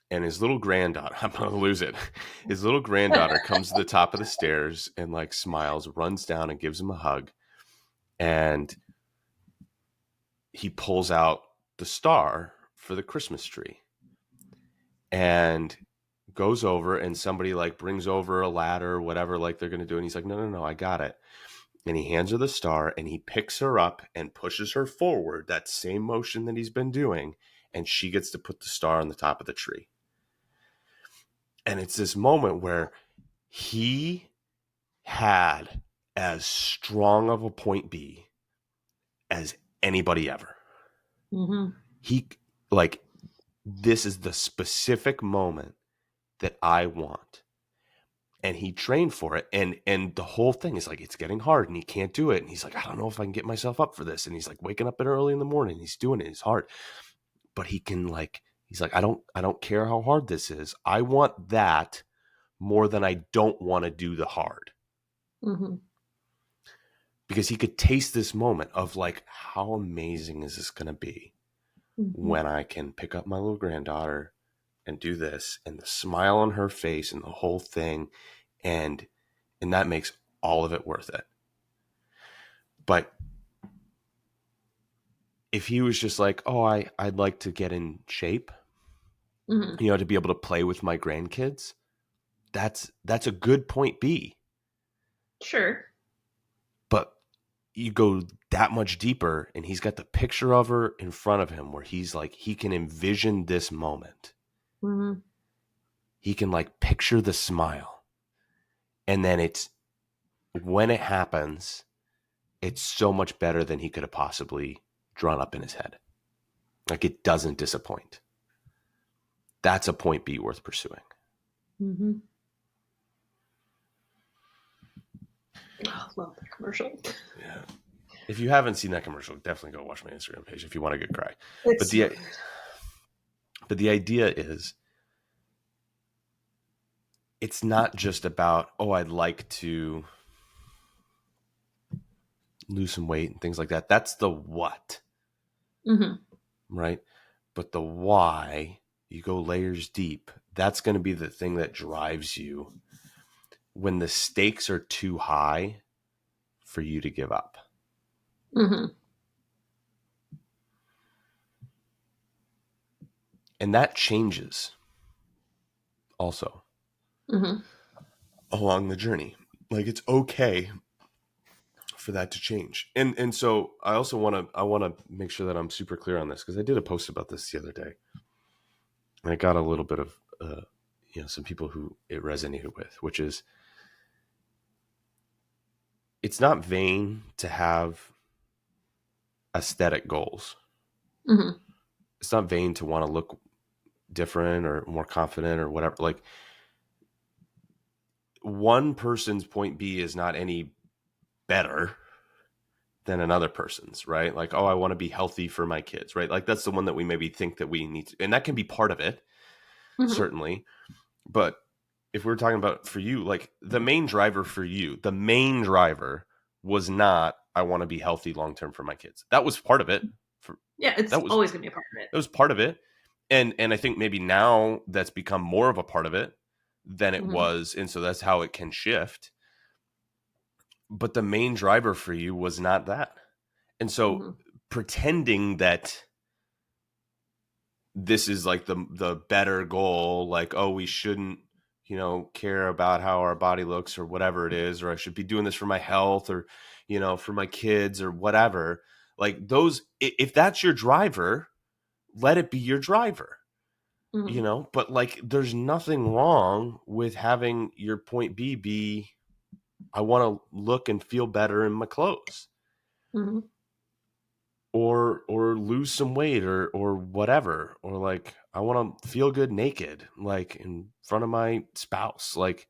and his little granddaughter, I'm going to lose it. His little granddaughter comes to the top of the stairs and like smiles, runs down and gives him a hug. And he pulls out the star for the Christmas tree. And goes over and somebody like brings over a ladder or whatever, like they're going to do. And he's like, no, no, no, I got it. And he hands her the star and he picks her up and pushes her forward, that same motion that he's been doing. And she gets to put the star on the top of the tree. And it's this moment where he had as strong of a point B as anybody ever. Mm-hmm. He, like, this is the specific moment that I want. And he trained for it. And the whole thing is like, it's getting hard and he can't do it. And he's like, I don't know if I can get myself up for this. And he's like waking up early in the morning. He's doing it. It's hard. But he can, like, he's like, I don't care how hard this is. I want that more than I don't want to do the hard. Mm-hmm. Because he could taste this moment of like, how amazing is this going to be when I can pick up my little granddaughter and do this, and the smile on her face and the whole thing. And that makes all of it worth it. But if he was just like, oh, I'd like to get in shape, to be able to play with my grandkids, that's a good point B. Sure. But you go that much deeper, and he's got the picture of her in front of him where he's like, he can envision this moment. Mm-hmm. He can like picture the smile. And then it's, when it happens, it's so much better than he could have possibly drawn up in his head. Like, it doesn't disappoint. That's a point B worth pursuing. Mm-hmm. Oh, love that commercial. Yeah. If you haven't seen that commercial, definitely go watch my Instagram page if you want a good cry. It's But the idea is, it's not just about, oh, I'd like to lose some weight and things like that. That's the what. Mm-hmm. Right? But the why, you go layers deep. That's going to be the thing that drives you when the stakes are too high for you to give up. Mm-hmm. And that changes also along the journey. Like, it's okay for that to change. And so I also want to make sure that I'm super clear on this, because I did a post about this the other day. And I got a little bit of some people who it resonated with, which is, it's not vain to have aesthetic goals. Mm-hmm. It's not vain to want to look different or more confident or whatever. Like, one person's point B is not any better than another person's, right? Like, oh, I want to be healthy for my kids, right? Like, that's the one that we maybe think that we need to, and that can be part of it, certainly. But if we're talking about for you, like, the main driver for you, the main driver was not, I want to be healthy long-term for my kids. That was part of it. It's always going to be a part of it. That was part of it. And I think maybe now that's become more of a part of it than it was. And so that's how it can shift. But the main driver for you was not that. And so pretending that this is like the better goal, like, oh, we shouldn't, care about how our body looks or whatever it is, or I should be doing this for my health or, for my kids or whatever. Like, those, if that's your driver, let it be your driver. But like, there's nothing wrong with having your point B be, I want to look and feel better in my clothes, or lose some weight or whatever, or like, I want to feel good naked, like in front of my spouse. Like,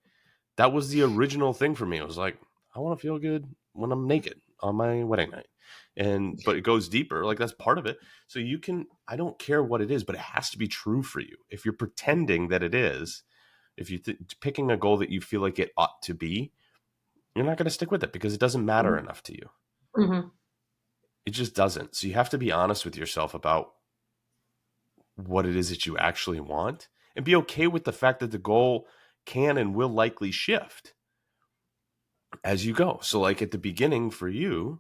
that was the original thing for me. It was like, I want to feel good when I'm naked on my wedding night. But it goes deeper. Like, that's part of it. So you can, I don't care what it is, but it has to be true for you. If you're pretending that it is, if you're picking a goal that you feel like it ought to be, you're not going to stick with it because it doesn't matter enough to you. It just doesn't. So you have to be honest with yourself about what it is that you actually want, and be okay with the fact that the goal can and will likely shift as you go. So like, at the beginning for you,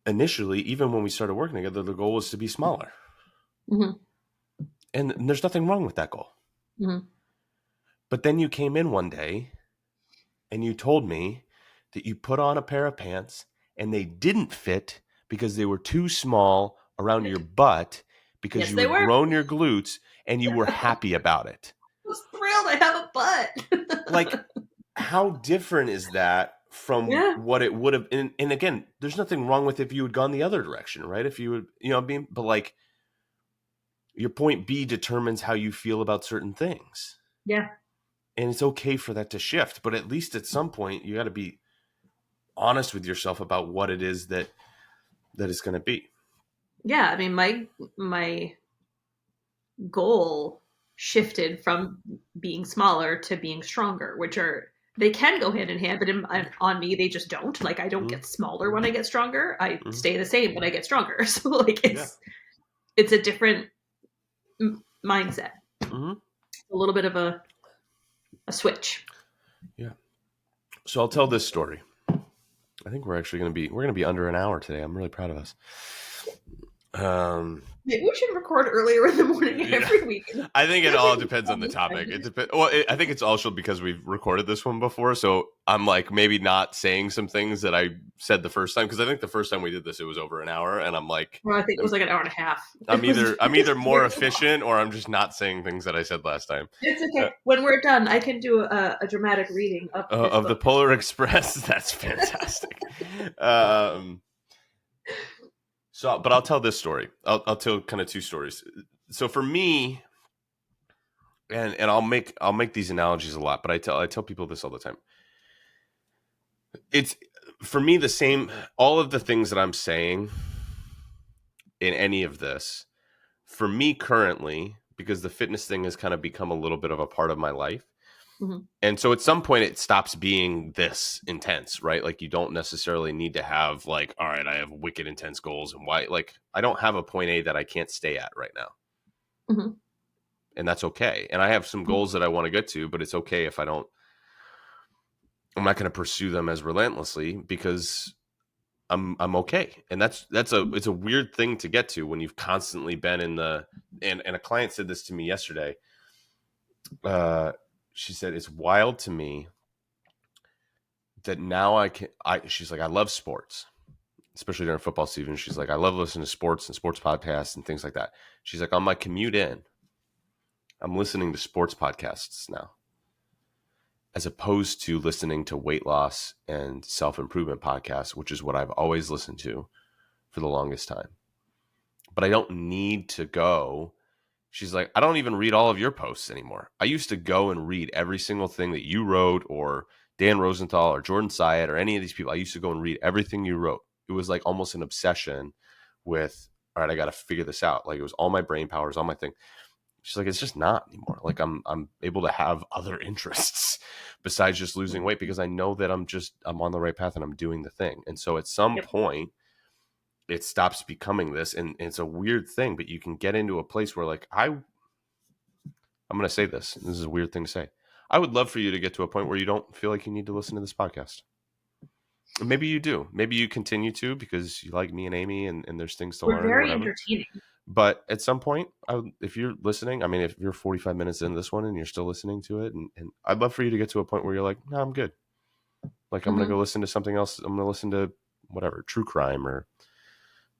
initially, even when we started working together, the goal was to be smaller. And there's nothing wrong with that goal. But then you came in one day and you told me that you put on a pair of pants and they didn't fit because they were too small around your butt because Yes, you they had were. grown your glutes and you were happy about it. I was thrilled I have a Like, butt. how different is that from Yeah. what it would have? And again, there's nothing wrong with if you had gone the other direction, right? If you would, being, but like your point B determines how you feel about certain things. Yeah. And it's okay for that to shift, but at least at some point you got to be honest with yourself about what it is that it's going to be. Yeah. I mean, my goal shifted from being smaller to being stronger, which are they can go hand in hand, but on me they just don't. Like I don't Mm-hmm. get smaller when I get stronger. I Mm-hmm. stay the same when I get stronger. So like Yeah. it's a different mindset. Mm-hmm. A little bit of a switch. Yeah. So I'll tell this story. I think we're going to be under an hour today. I'm really proud of us. Maybe we should record earlier in the morning Yeah. every week. I think it all depends on the topic. It depends. Well, I think it's also because we've recorded this one before, so I'm like maybe not saying some things that I said the first time because I think the first time we did this, it was over an hour, and I'm like, Well, I think it was like an hour and a half. I'm It was either more very long. efficient or I'm just not saying things that I said last time. It's okay. When we're done, I can do a dramatic reading of this Of the book. Polar Express, that's fantastic. um, but I'll tell this story. I'll tell kind of two stories. So for me, and I'll make these analogies a lot, but I tell people this all the time. It's for me the same. All of the things that I'm saying in any of this, for me currently, because the fitness thing has kind of become a little bit of a part of my life. Mm-hmm. And so at some point it stops being this intense, right? Like you don't necessarily need to have like, all right, I have wicked intense goals and why, like I don't have a point A that I can't stay at right now. Mm-hmm. And that's okay. And I have some goals that I want to get to, but it's okay if I'm not going to pursue them as relentlessly because I'm okay. And it's a weird thing to get to when you've constantly been in and a client said this to me yesterday. She said, it's wild to me that now she's like, I love sports, especially during football season. She's like, I love listening to sports and sports podcasts and things like that. She's like, on my commute in, I'm listening to sports podcasts now, as opposed to listening to weight loss and self-improvement podcasts, which is what I've always listened to for the longest time. But I don't need to go. She's like, I don't even read all of your posts anymore. I used to go and read every single thing that you wrote or Dan Rosenthal or Jordan Syatt or any of these people. I used to go and read everything you wrote. It was like almost an obsession with, all right, I got to figure this out. Like it was all my brain powers, all my thing. She's like, it's just not anymore. Like I'm able to have other interests besides just losing weight because I know that I'm on the right path and I'm doing the thing. And so at some Yep. point it stops becoming this, and it's a weird thing, but you can get into a place where like I'm going to say this. This is a weird thing to say. I would love for you to get to a point where you don't feel like you need to listen to this podcast. Maybe you do. Maybe you continue to because you like me and Amy and there's things to We're learn or very whatever. entertaining. But at some point, if you're listening, I mean, if you're 45 minutes in this one and you're still listening to it, and I'd love for you to get to a point where you're like, no, I'm good. Like, I'm going to go listen to something else. I'm going to listen to whatever, true crime or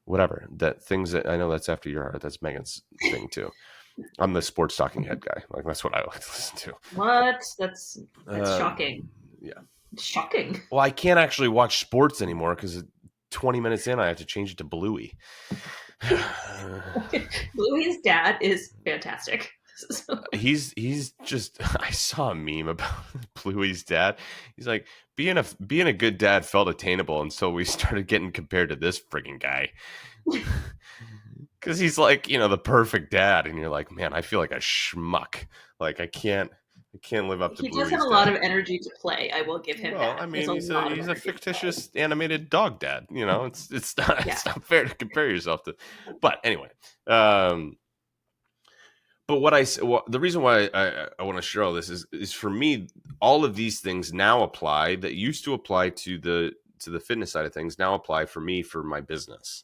whatever. That things that I know that's after your heart. That's Megan's thing too. I'm the sports talking head guy. Like, that's what I like to listen to. What? That's shocking. Yeah. Shocking. Well, I can't actually watch sports anymore because 20 minutes in, I have to change it to Bluey. Louie's dad is fantastic. He's just I saw a meme about Bluey's dad. He's like being a good dad felt attainable until we started getting compared to this frigging guy. Cuz he's like, the perfect dad and you're like, "Man, I feel like a schmuck. Like I can't live up to He does have Bluey's a lot dad." of energy to play. I will give him Well, that. I He has mean, a he's lot of a energy to play. fictitious animated dog dad. It's not Yeah. fair to compare yourself to. But anyway, but the reason why I want to share all this is for me, all of these things now apply that used to apply to the fitness side of things now apply for me for my business.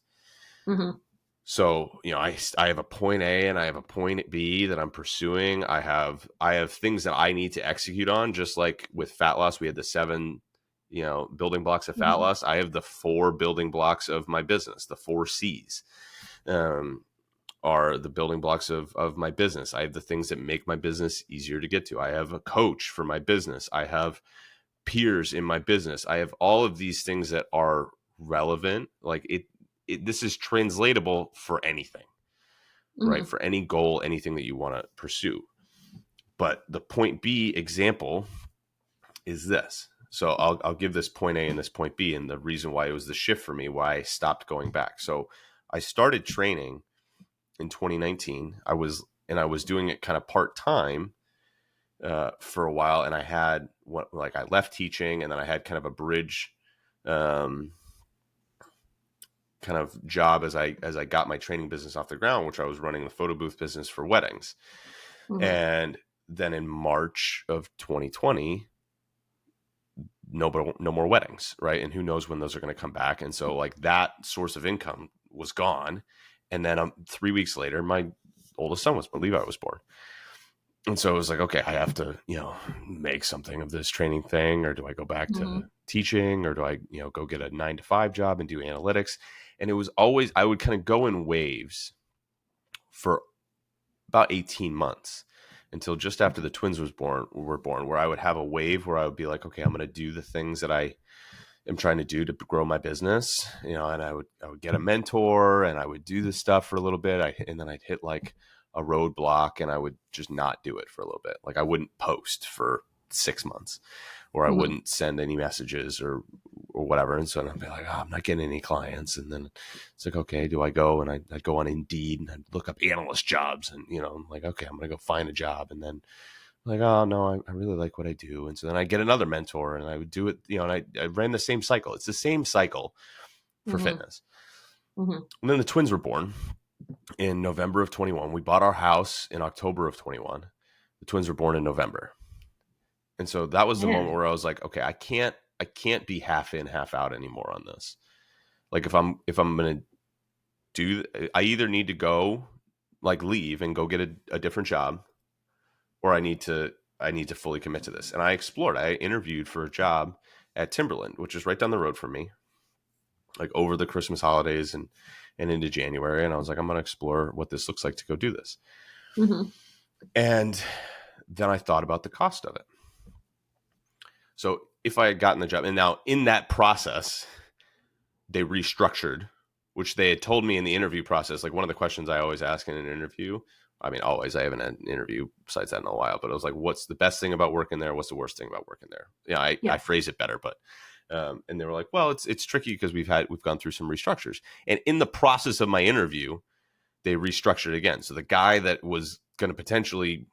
Mm-hmm. So, I have a point A and I have a point B that I'm pursuing. I have things that I need to execute on, just like with fat loss, we had the 7, building blocks of fat Mm-hmm. loss. I have the 4 building blocks of my business, the 4 C's. Um, are the building blocks of my business. I have the things that make my business easier to get to. I have a coach for my business. I have peers in my business. I have all of these things that are relevant. Like this is translatable for anything, right? Mm-hmm. For any goal, anything that you want to pursue. But the point B example is this. So I'll give this point A and this point B, and the reason why it was the shift for me, why I stopped going back. So I started training in 2019. I was doing it kind of part time for a while, and I had I left teaching, and then I had kind of a bridge um, kind of job as I got my training business off the ground, which I was running the photo booth business for weddings. Mm-hmm. And then in March of 2020, no more weddings, right? And who knows when those are going to come back. And so like that source of income was gone. And then 3 weeks later, my oldest son Levi was born. And so it was like, okay, I have to, make something of this training thing, or do I go back Mm-hmm. to teaching, or do I, go get a 9 to 5 job and do analytics? And it was always, I would kind of go in waves for about 18 months until just after the twins were born, where I would have a wave where I would be like, okay, I'm going to do the things that I am trying to do to grow my business, and I would get a mentor and I would do this stuff for a little bit. And then I'd hit like a roadblock and I would just not do it for a little bit. Like I wouldn't post for 6 months, or I Mm-hmm. wouldn't send any messages or whatever. And so I'd be like, oh, I'm not getting any clients. And then it's like, okay, do I go? And I'd go on Indeed and I'd look up analyst jobs, and, I'm like, okay, I'm going to go find a job. And then like, oh no, I really like what I do. And so then I get another mentor and I would do it, and I ran the same cycle. It's the same cycle for Mm-hmm. fitness. Mm-hmm. And then the twins were born in November of 21. We bought our house in October of 21. The twins were born in November. And so that was the moment Man. where I was like, okay, I can't be half in, half out anymore on this. Like if I'm going to I either need to go like leave and go get a different job, or I need to fully commit to this. And I interviewed for a job at Timberland, which is right down the road from me, like over the Christmas holidays and into January. And I was like, I'm going to explore what this looks like to go do this. Mm-hmm. And then I thought about the cost of it. So if I had gotten the job, and now in that process, they restructured, which they had told me in the interview process. Like one of the questions I always ask in an interview, I mean, always, I haven't had an interview besides that in a while, but I was like, what's the best thing about working there? What's the worst thing about working there? Yeah, I Yeah. phrase it better, but, and they were like, well, it's tricky because we've gone through some restructures. And in the process of my interview, they restructured again. So the guy that was going to potentially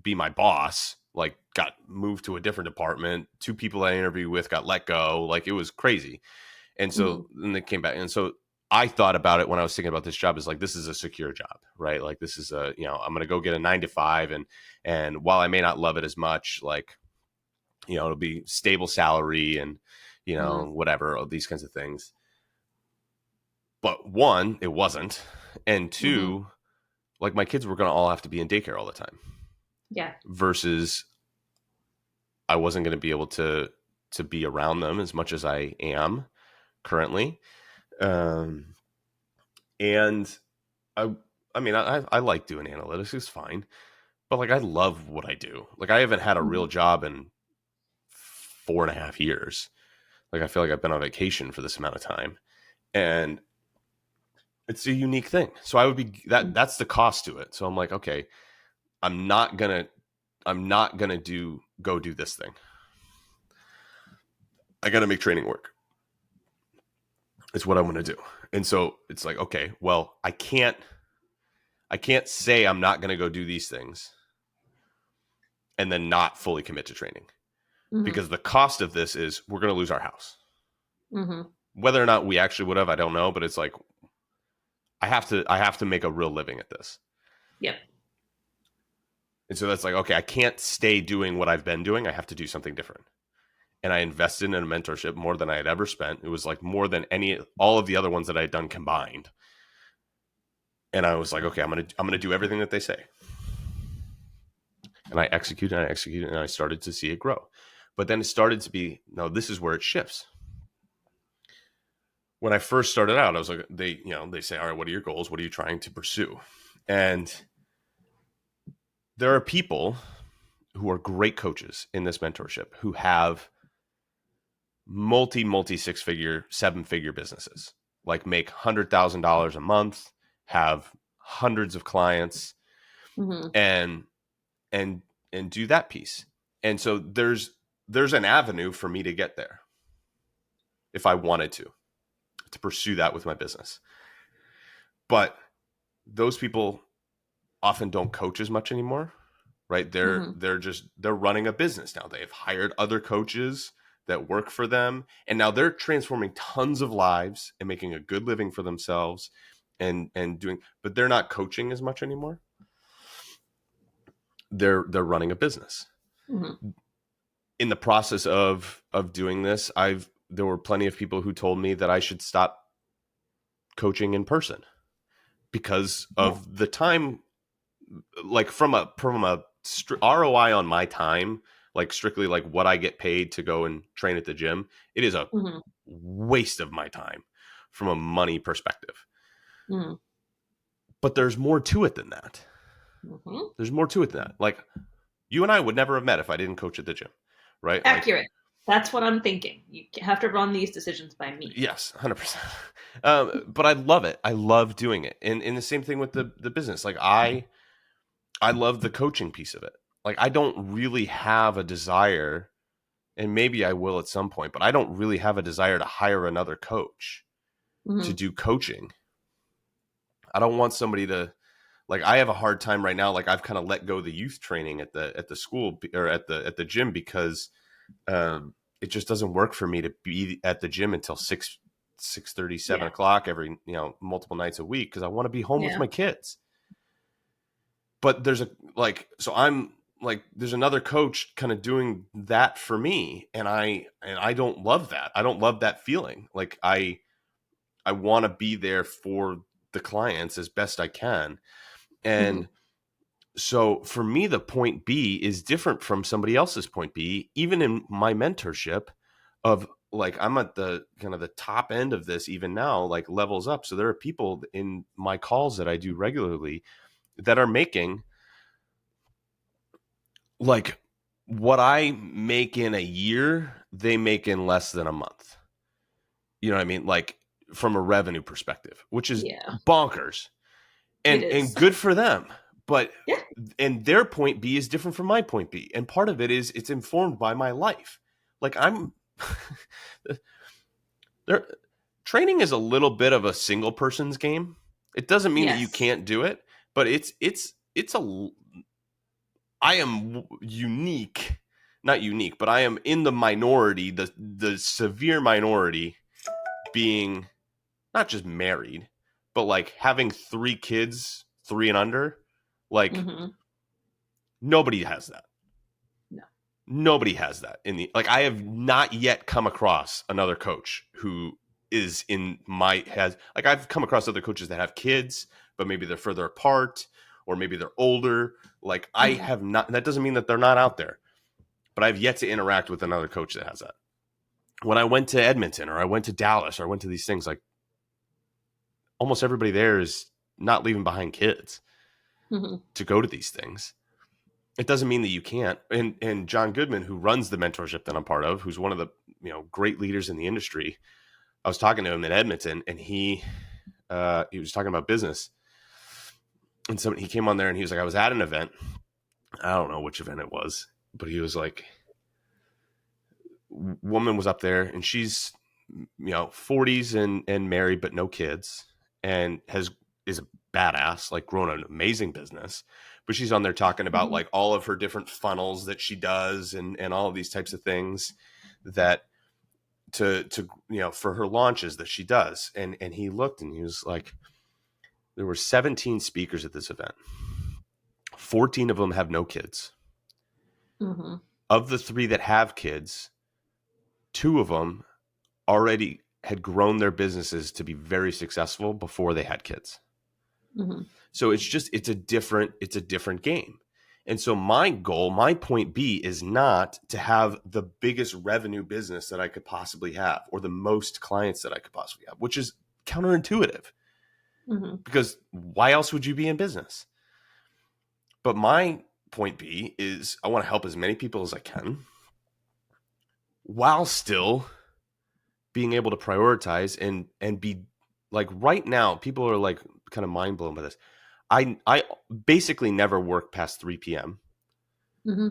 be my boss, like got moved to a different department. 2 people I interviewed with got let go. Like it was crazy. And Mm-hmm. so then they came back. And so I thought about it when I was thinking about this job is like, this is a secure job, right? Like this is I'm going to go get a 9 to 5. And while I may not love it as much, like, it'll be stable salary and, Mm-hmm. whatever, all these kinds of things. But one, it wasn't. And Mm-hmm. two, like my kids were going to all have to be in daycare all the time Yeah. versus I wasn't going to be able to be around them as much as I am currently. Um, and I I mean I like doing analytics, it's fine, but like I love what I do. Like I haven't had a real Mm-hmm. job in 4.5 years. Like I feel like I've been on vacation for this amount of time, and it's a unique thing. So I would be that's the cost to it. So I'm like, okay, I'm not gonna go do this thing. I got to make training work. It's what I'm going to do. And so it's like, okay, well, I can't say I'm not going to go do these things and then not fully commit to training, Mm-hmm. because the cost of this is we're going to lose our house. Mm-hmm. Whether or not we actually would have, I don't know, but it's like I have to make a real living at this. Yep. And so that's like, okay, I can't stay doing what I've been doing. I have to do something different. And I invested in a mentorship more than I had ever spent. It was like more than all of the other ones that I had done combined. And I was like, okay, I'm gonna do everything that they say. And I executed and I executed and I started to see it grow. But then it started to be, no, this is where it shifts. When I first started out, I was like, they say, all right, what are your goals? What are you trying to pursue? And there are people who are great coaches in this mentorship who have multi 6-figure, 7-figure businesses, like make $100,000 a month, have hundreds of clients, Mm-hmm. and and and do that piece. And so there's an avenue for me to get there if I wanted to pursue that with my business. But those people often don't coach as much anymore, right? Mm-hmm. They're running a business now. They've hired other coaches that work for them, and now they're transforming tons of lives and making a good living for themselves and doing, but they're not coaching as much anymore. They're running a business. Mm-hmm. In the process of doing this, there were plenty of people who told me that I should stop coaching in person because Yeah. of the time, like from a ROI on my time, like strictly like what I get paid to go and train at the gym, it is a Mm-hmm. waste of my time from a money perspective. Mm-hmm. But there's more to it than that. Mm-hmm. There's more to it than that. Like you and I would never have met if I didn't coach at the gym, right? Like Accurate. That's what I'm thinking. You have to run these decisions by me. yes, 100%. But I love it. I love doing it. And the same thing with the business. Like I love the coaching piece of it. Like I don't really have a desire, and maybe I will at some point, but I don't really have a desire to hire another coach to Mm-hmm. do coaching. I don't want somebody to, like, I have a hard time right now. Like I've kind of let go the youth training at the school or at the gym because it just doesn't work for me to be at the gym until 6:30, seven Yeah. o'clock every, multiple nights a week because I want to be home with Yeah. my kids. But there's a like, so I'm like, there's another coach kind of doing that for me, and I don't love that. I don't love that feeling. Like I want to be there for the clients as best I can. Mm-hmm. And so for me, the point B is different from somebody else's point B, even in my mentorship of like, I'm at the kind of the top end of this even now, like levels up. So there are people in my calls that I do regularly that are making like what I make in a year, they make in less than a month. You know what I mean? Like from a revenue perspective, which is Yeah. bonkers It and is. good for them. But Yeah. and their point B is different from my point B. And part of it is it's informed by my life. Like I'm there training is a little bit of a single person's game. It doesn't mean that you Yes. can't do it, but it's a I am unique, not unique, but I am in the minority, the severe minority being not just married, but like having 3 kids, 3 and under. Like Mm-hmm. nobody has that. No. Nobody has that in the, like, I have not yet come across another coach who is in my has like, I've come across other coaches that have kids, but maybe they're further apart or maybe they're older. Like I Mm-hmm. have not, that doesn't mean that they're not out there, but I've yet to interact with another coach that has that. When I went to Edmonton or I went to Dallas or I went to these things, like almost everybody there is not leaving behind kids Mm-hmm. to go to these things. It doesn't mean that you can't. And John Goodman, who runs the mentorship that I'm part of, who's one of the great leaders in the industry, I was talking to him in Edmonton, and he was talking about business, and so he came on there and he was like, I was at an event, I don't know which event it was, but he was like, woman was up there and she's 40s and married but no kids and is a badass, like grown an amazing business, but she's on there talking about Mm-hmm. like all of her different funnels that she does and all of these types of things that to for her launches that she does. And he looked and he was like, there were 17 speakers at this event, 14 of them have no kids. Mm-hmm. Of the 3 that have kids, 2 of them already had grown their businesses to be very successful before they had kids. Mm-hmm. So it's a different game. And so my goal, my point B is not to have the biggest revenue business that I could possibly have or the most clients that I could possibly have, which is counterintuitive Mm-hmm. because why else would you be in business? But my point B is I want to help as many people as I can while still being able to prioritize and be like right now people are like kind of mind blown by this. I basically never work past 3 p.m. Mm-hmm.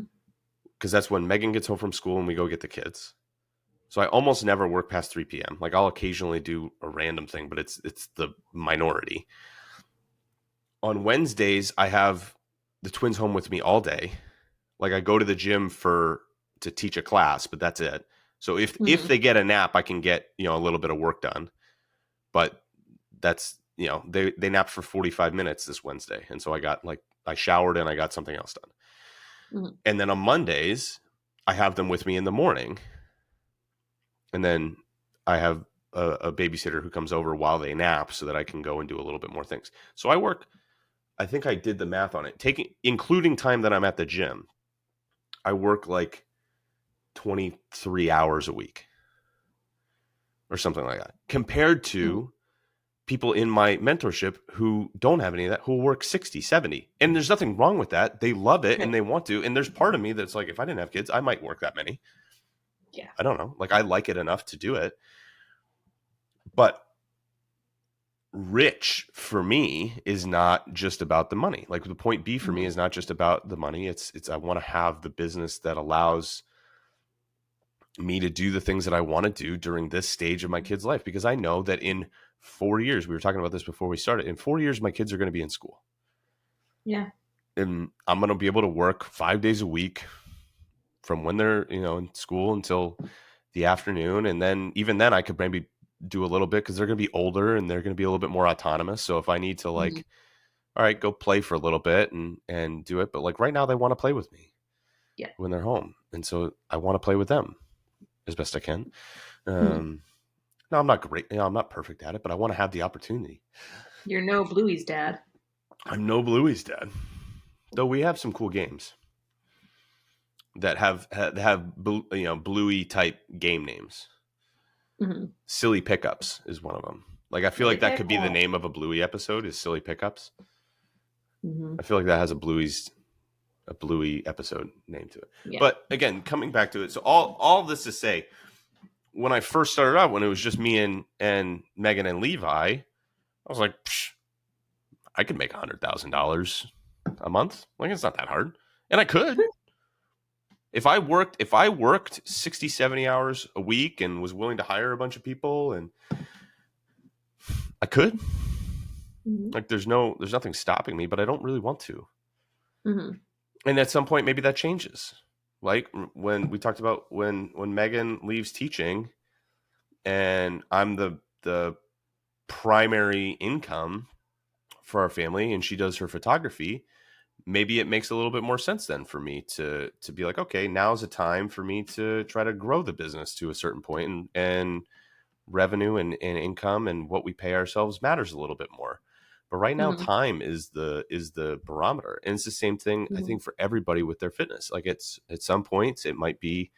because that's when Megan gets home from school and we go get the kids. So I almost never work past 3 p.m. Like I'll occasionally do a random thing, but it's the minority. On Wednesdays, I have the twins home with me all day. Like I go to the gym to teach a class, but that's it. So if Mm-hmm. they get a nap, I can get, a little bit of work done. But that's, they napped for 45 minutes this Wednesday. And so I showered and I got something else done. Mm-hmm. And then on Mondays, I have them with me in the morning. And then I have a babysitter who comes over while they nap so that I can go and do a little bit more things. So I think I did the math on it, including time that I'm at the gym. I work like 23 hours a week or something like that compared Mm-hmm. to people in my mentorship who don't have any of that, who work 60, 70. And there's nothing wrong with that. They love it and Right. they want to. And there's part of me that's like, if I didn't have kids, I might work that many. Yeah. I don't know. Like I like it enough to do it. But rich for me is not just about the money. Like the point B for me Mm-hmm. is not just about the money. It's I want to have the business that allows me to do the things that I want to do during this stage of my kid's life because I know that in 4 years, we were talking about this before we started, in 4 years my kids are going to be in school. Yeah. And I'm going to be able to work 5 days a week from when they're, in school until the afternoon. And then even then I could maybe do a little bit because they're going to be older and they're going to be a little bit more autonomous. So if I need to Mm-hmm. like, all right, go play for a little bit and do it. But like right now they want to play with me Yeah. when they're home. And so I want to play with them as best I can. Mm-hmm. No, I'm not great. I'm not perfect at it, but I want to have the opportunity. You're no Bluey's dad. I'm no Bluey's dad, though we have some cool games that have Bluey type game names. Mm-hmm. Silly Pickups is one of them. Like I feel Silly like that could be the pickle. name of a Bluey episode. Is Silly Pickups. Mm-hmm. I feel like that has a Bluey episode name to it. Yeah. But again, coming back to it, so all this to say, when I first started out, when it was just me and Megan and Levi, I was like, psh, I could make $100,000 a month. Like it's not that hard, and I could. If I worked 60, 70 hours a week and was willing to hire a bunch of people, and I could. Mm-hmm. Like there's nothing stopping me, but I don't really want to. Mm-hmm. And at some point maybe that changes. Like when we talked about when Megan leaves teaching and I'm the primary income for our family and she does her photography, maybe it makes a little bit more sense then for me to be like, okay, now's a time for me to try to grow the business to a certain point and revenue and income and what we pay ourselves matters a little bit more. But right now, Mm-hmm. time is the barometer, and it's the same thing I Mm-hmm. think for everybody with their fitness. Like it's at some points it might be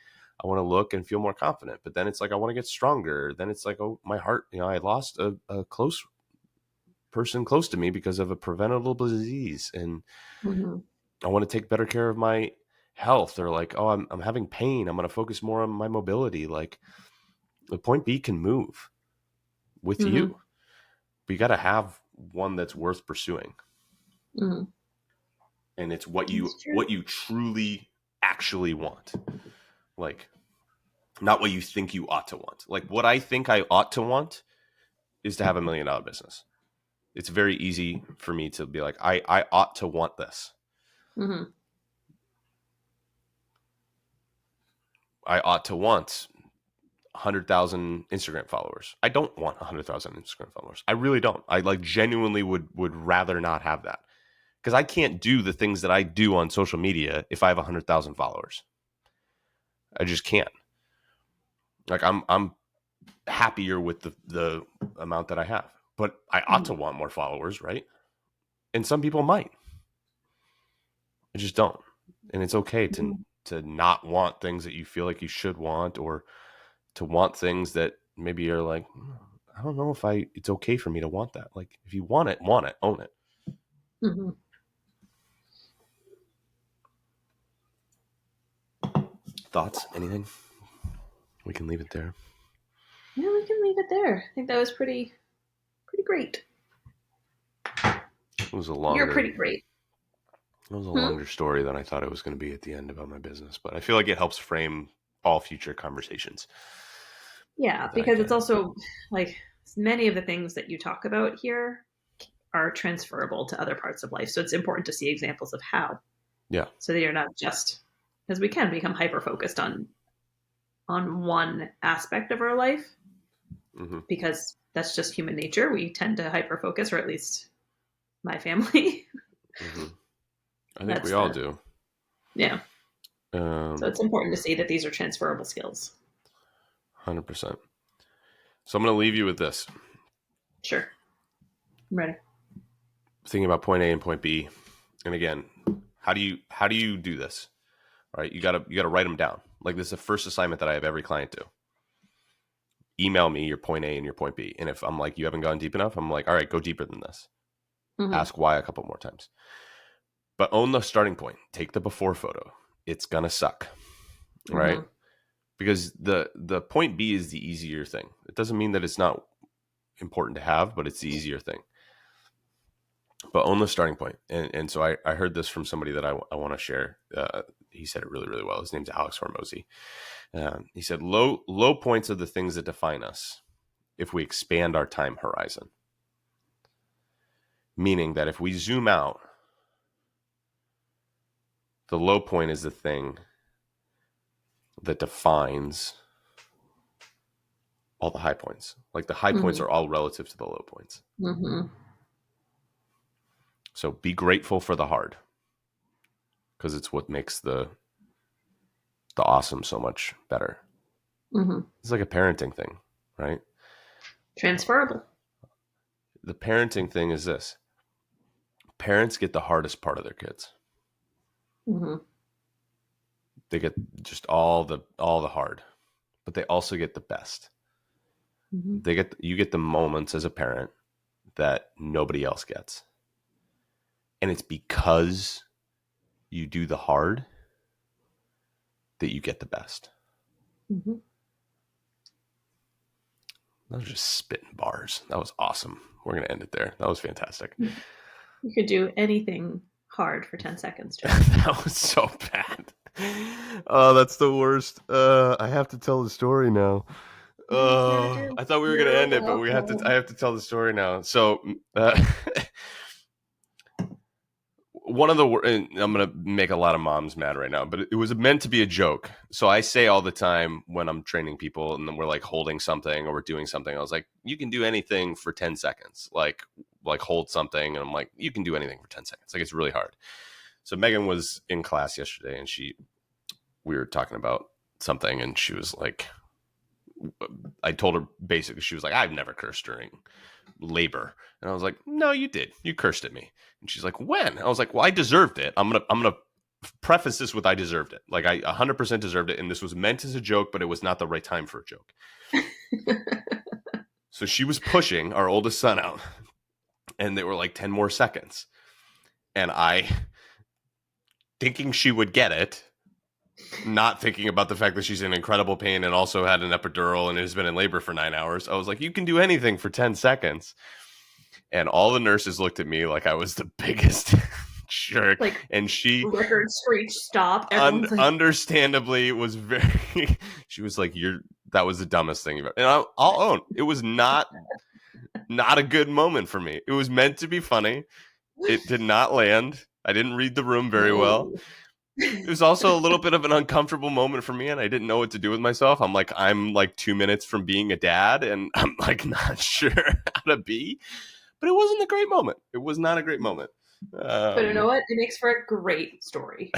I want to look and feel more confident, but then it's like I want to get stronger. Then it's like, oh, my heart, I lost a close person close to me because of a preventable disease, and Mm-hmm. I want to take better care of my health. Or like, oh, I'm having pain. I'm going to focus more on my mobility. Like the point B can move with Mm-hmm. you. But you got to have one that's worth pursuing, Mm-hmm. and it's That's true. what you truly actually want. Like not what you think you ought to want. Like what I think I ought to want is to have $1 million business. It's very easy for me to be like, I ought to want this. Mm-hmm. I ought to want 100,000 Instagram followers. I don't want 100,000 Instagram followers. I really don't. I like genuinely would rather not have that because I can't do the things that I do on social media if I have 100,000 followers. I just can't. Like I'm happier with the amount that I have, but I ought Mm-hmm. to want more followers, right? And some people might. I just don't. And it's okay Mhm. to not want things that you feel like you should want, or to want things that maybe you're like, I don't know if it's okay for me to want that. Like, if you want it, own it. Mhm. Thoughts? Anything? We can leave it there. Yeah, we can leave it there. I think that was pretty great. It was a You're longer pretty great. it was a Hmm? longer story than I thought it was going to be at the end about my business, but I feel like it helps frame all future conversations Yeah, that I because it's can. also like many of the things that you talk about here are transferable to other parts of life. So it's important to see examples of how, Yeah. so that you're not just, because we can become hyper focused on one aspect of our life, Hmm. because that's just human nature. We tend to hyper focus, or at least my family. Hmm. I think we That's all the do. yeah. So Um, it's important to see that these are transferable skills. 100%. So I'm going to leave you with this. Sure, I'm ready. Thinking about point A and point B. And again, how do you do this? All right, you got to write them down. Like, this is the first assignment that I have every client do. Email me your point A and your point B. And if I'm like, you haven't gone deep enough, I'm like, all right, go deeper than this. Mm-hmm. Ask why a couple more times. But own the starting point. Take the before photo. It's gonna suck, right? Mm-hmm. Because the point B is the easier thing. It doesn't mean that it's not important to have, but it's the easier thing. But own the starting point. And so I heard this from somebody that I want to share. He said it really, really well. His name's Alex Hormozy. He said low points are the things that define us if we expand our time horizon. Meaning that if we zoom out, the low point is the thing that defines all the high points. Like, the high points Mm-hmm. are all relative to the low points. Mm-hmm. So be grateful for the hard, because it's what makes the awesome so much better. Mm-hmm. It's like a parenting thing, right? Transferable. The parenting thing is this: parents get the hardest part of their kids. Mm-hmm. They get just all the hard, but they also get the best. Mm-hmm. You get the moments as a parent that nobody else gets. And it's because you do the hard that you get the best. Mm-hmm. That was just spitting bars. That was awesome. We're going to end it there. That was fantastic. You could do anything hard for 10 seconds, Joe. That was so bad. Oh, that's the worst. I have to tell the story now. Yeah, I do. I thought we were gonna You're end it, but we have to. I welcome. have to tell the story now. So, one of the and I'm gonna make a lot of moms mad right now, but it was meant to be a joke. So I say all the time when I'm training people, and then we're like holding something or we're doing something. I was like, you can do anything for 10 seconds, like hold something, and I'm like, you can do anything for 10 seconds. Like, it's really hard. So Megan was in class yesterday, and we were talking about something, and she was like, I told her basically, she was like, I've never cursed during labor. And I was like, no, you did. You cursed at me. And she's like, when? I was like, well, I deserved it. I'm gonna preface this with, I deserved it. Like, I 100% deserved it. And this was meant as a joke, but it was not the right time for a joke. So she was pushing our oldest son out, and they were like 10 more seconds. And I, thinking she would get it, not thinking about the fact that she's in incredible pain and also had an epidural and has been in labor for 9 hours, I was like, you can do anything for 10 seconds. And all the nurses looked at me like I was the biggest jerk. Like, And she, record screech stop. Everyone's like, understandably, was very, she was like, that was the dumbest thing you've ever. And I'll own, it was not a good moment for me. It was meant to be funny. It did not land. I didn't read the room very well. no. It was also a little bit of an uncomfortable moment for me, and I didn't know what to do with myself. I'm like 2 minutes from being a dad, and I'm like not sure how to be. But it wasn't a great moment. It was not a great moment. But you know Um, what? It makes for a great story.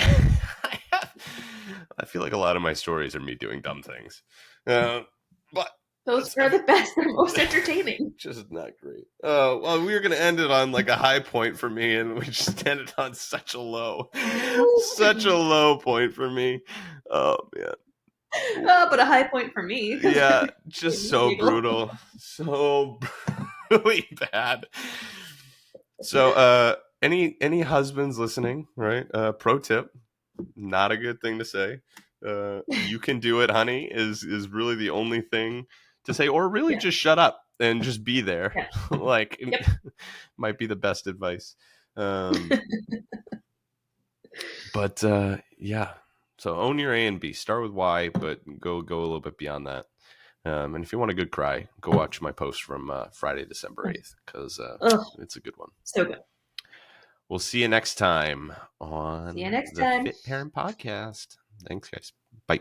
I feel like a lot of my stories are me doing dumb things. Uh, but Those are the best. They're most entertaining. Just not great. Well, we were gonna end it on like a high point for me, and we just ended on such a low point for me. Oh man. But a high point for me. Yeah, just so Giggle. brutal, so really bad. So, any husbands listening, right? Pro tip: not a good thing to say. You can do it, honey. Is really the only thing to say, or really Yeah. just shut up and just be there. Yeah. Like, Yep. might be the best advice. But yeah. So own your A and B. Start with Y, but go a little bit beyond that. And if you want a good cry, go watch my post from Friday, December 8th, because it's a good one. So good. We'll see you next time See you on next the time. Fit Parent Podcast. Thanks, guys. Bye.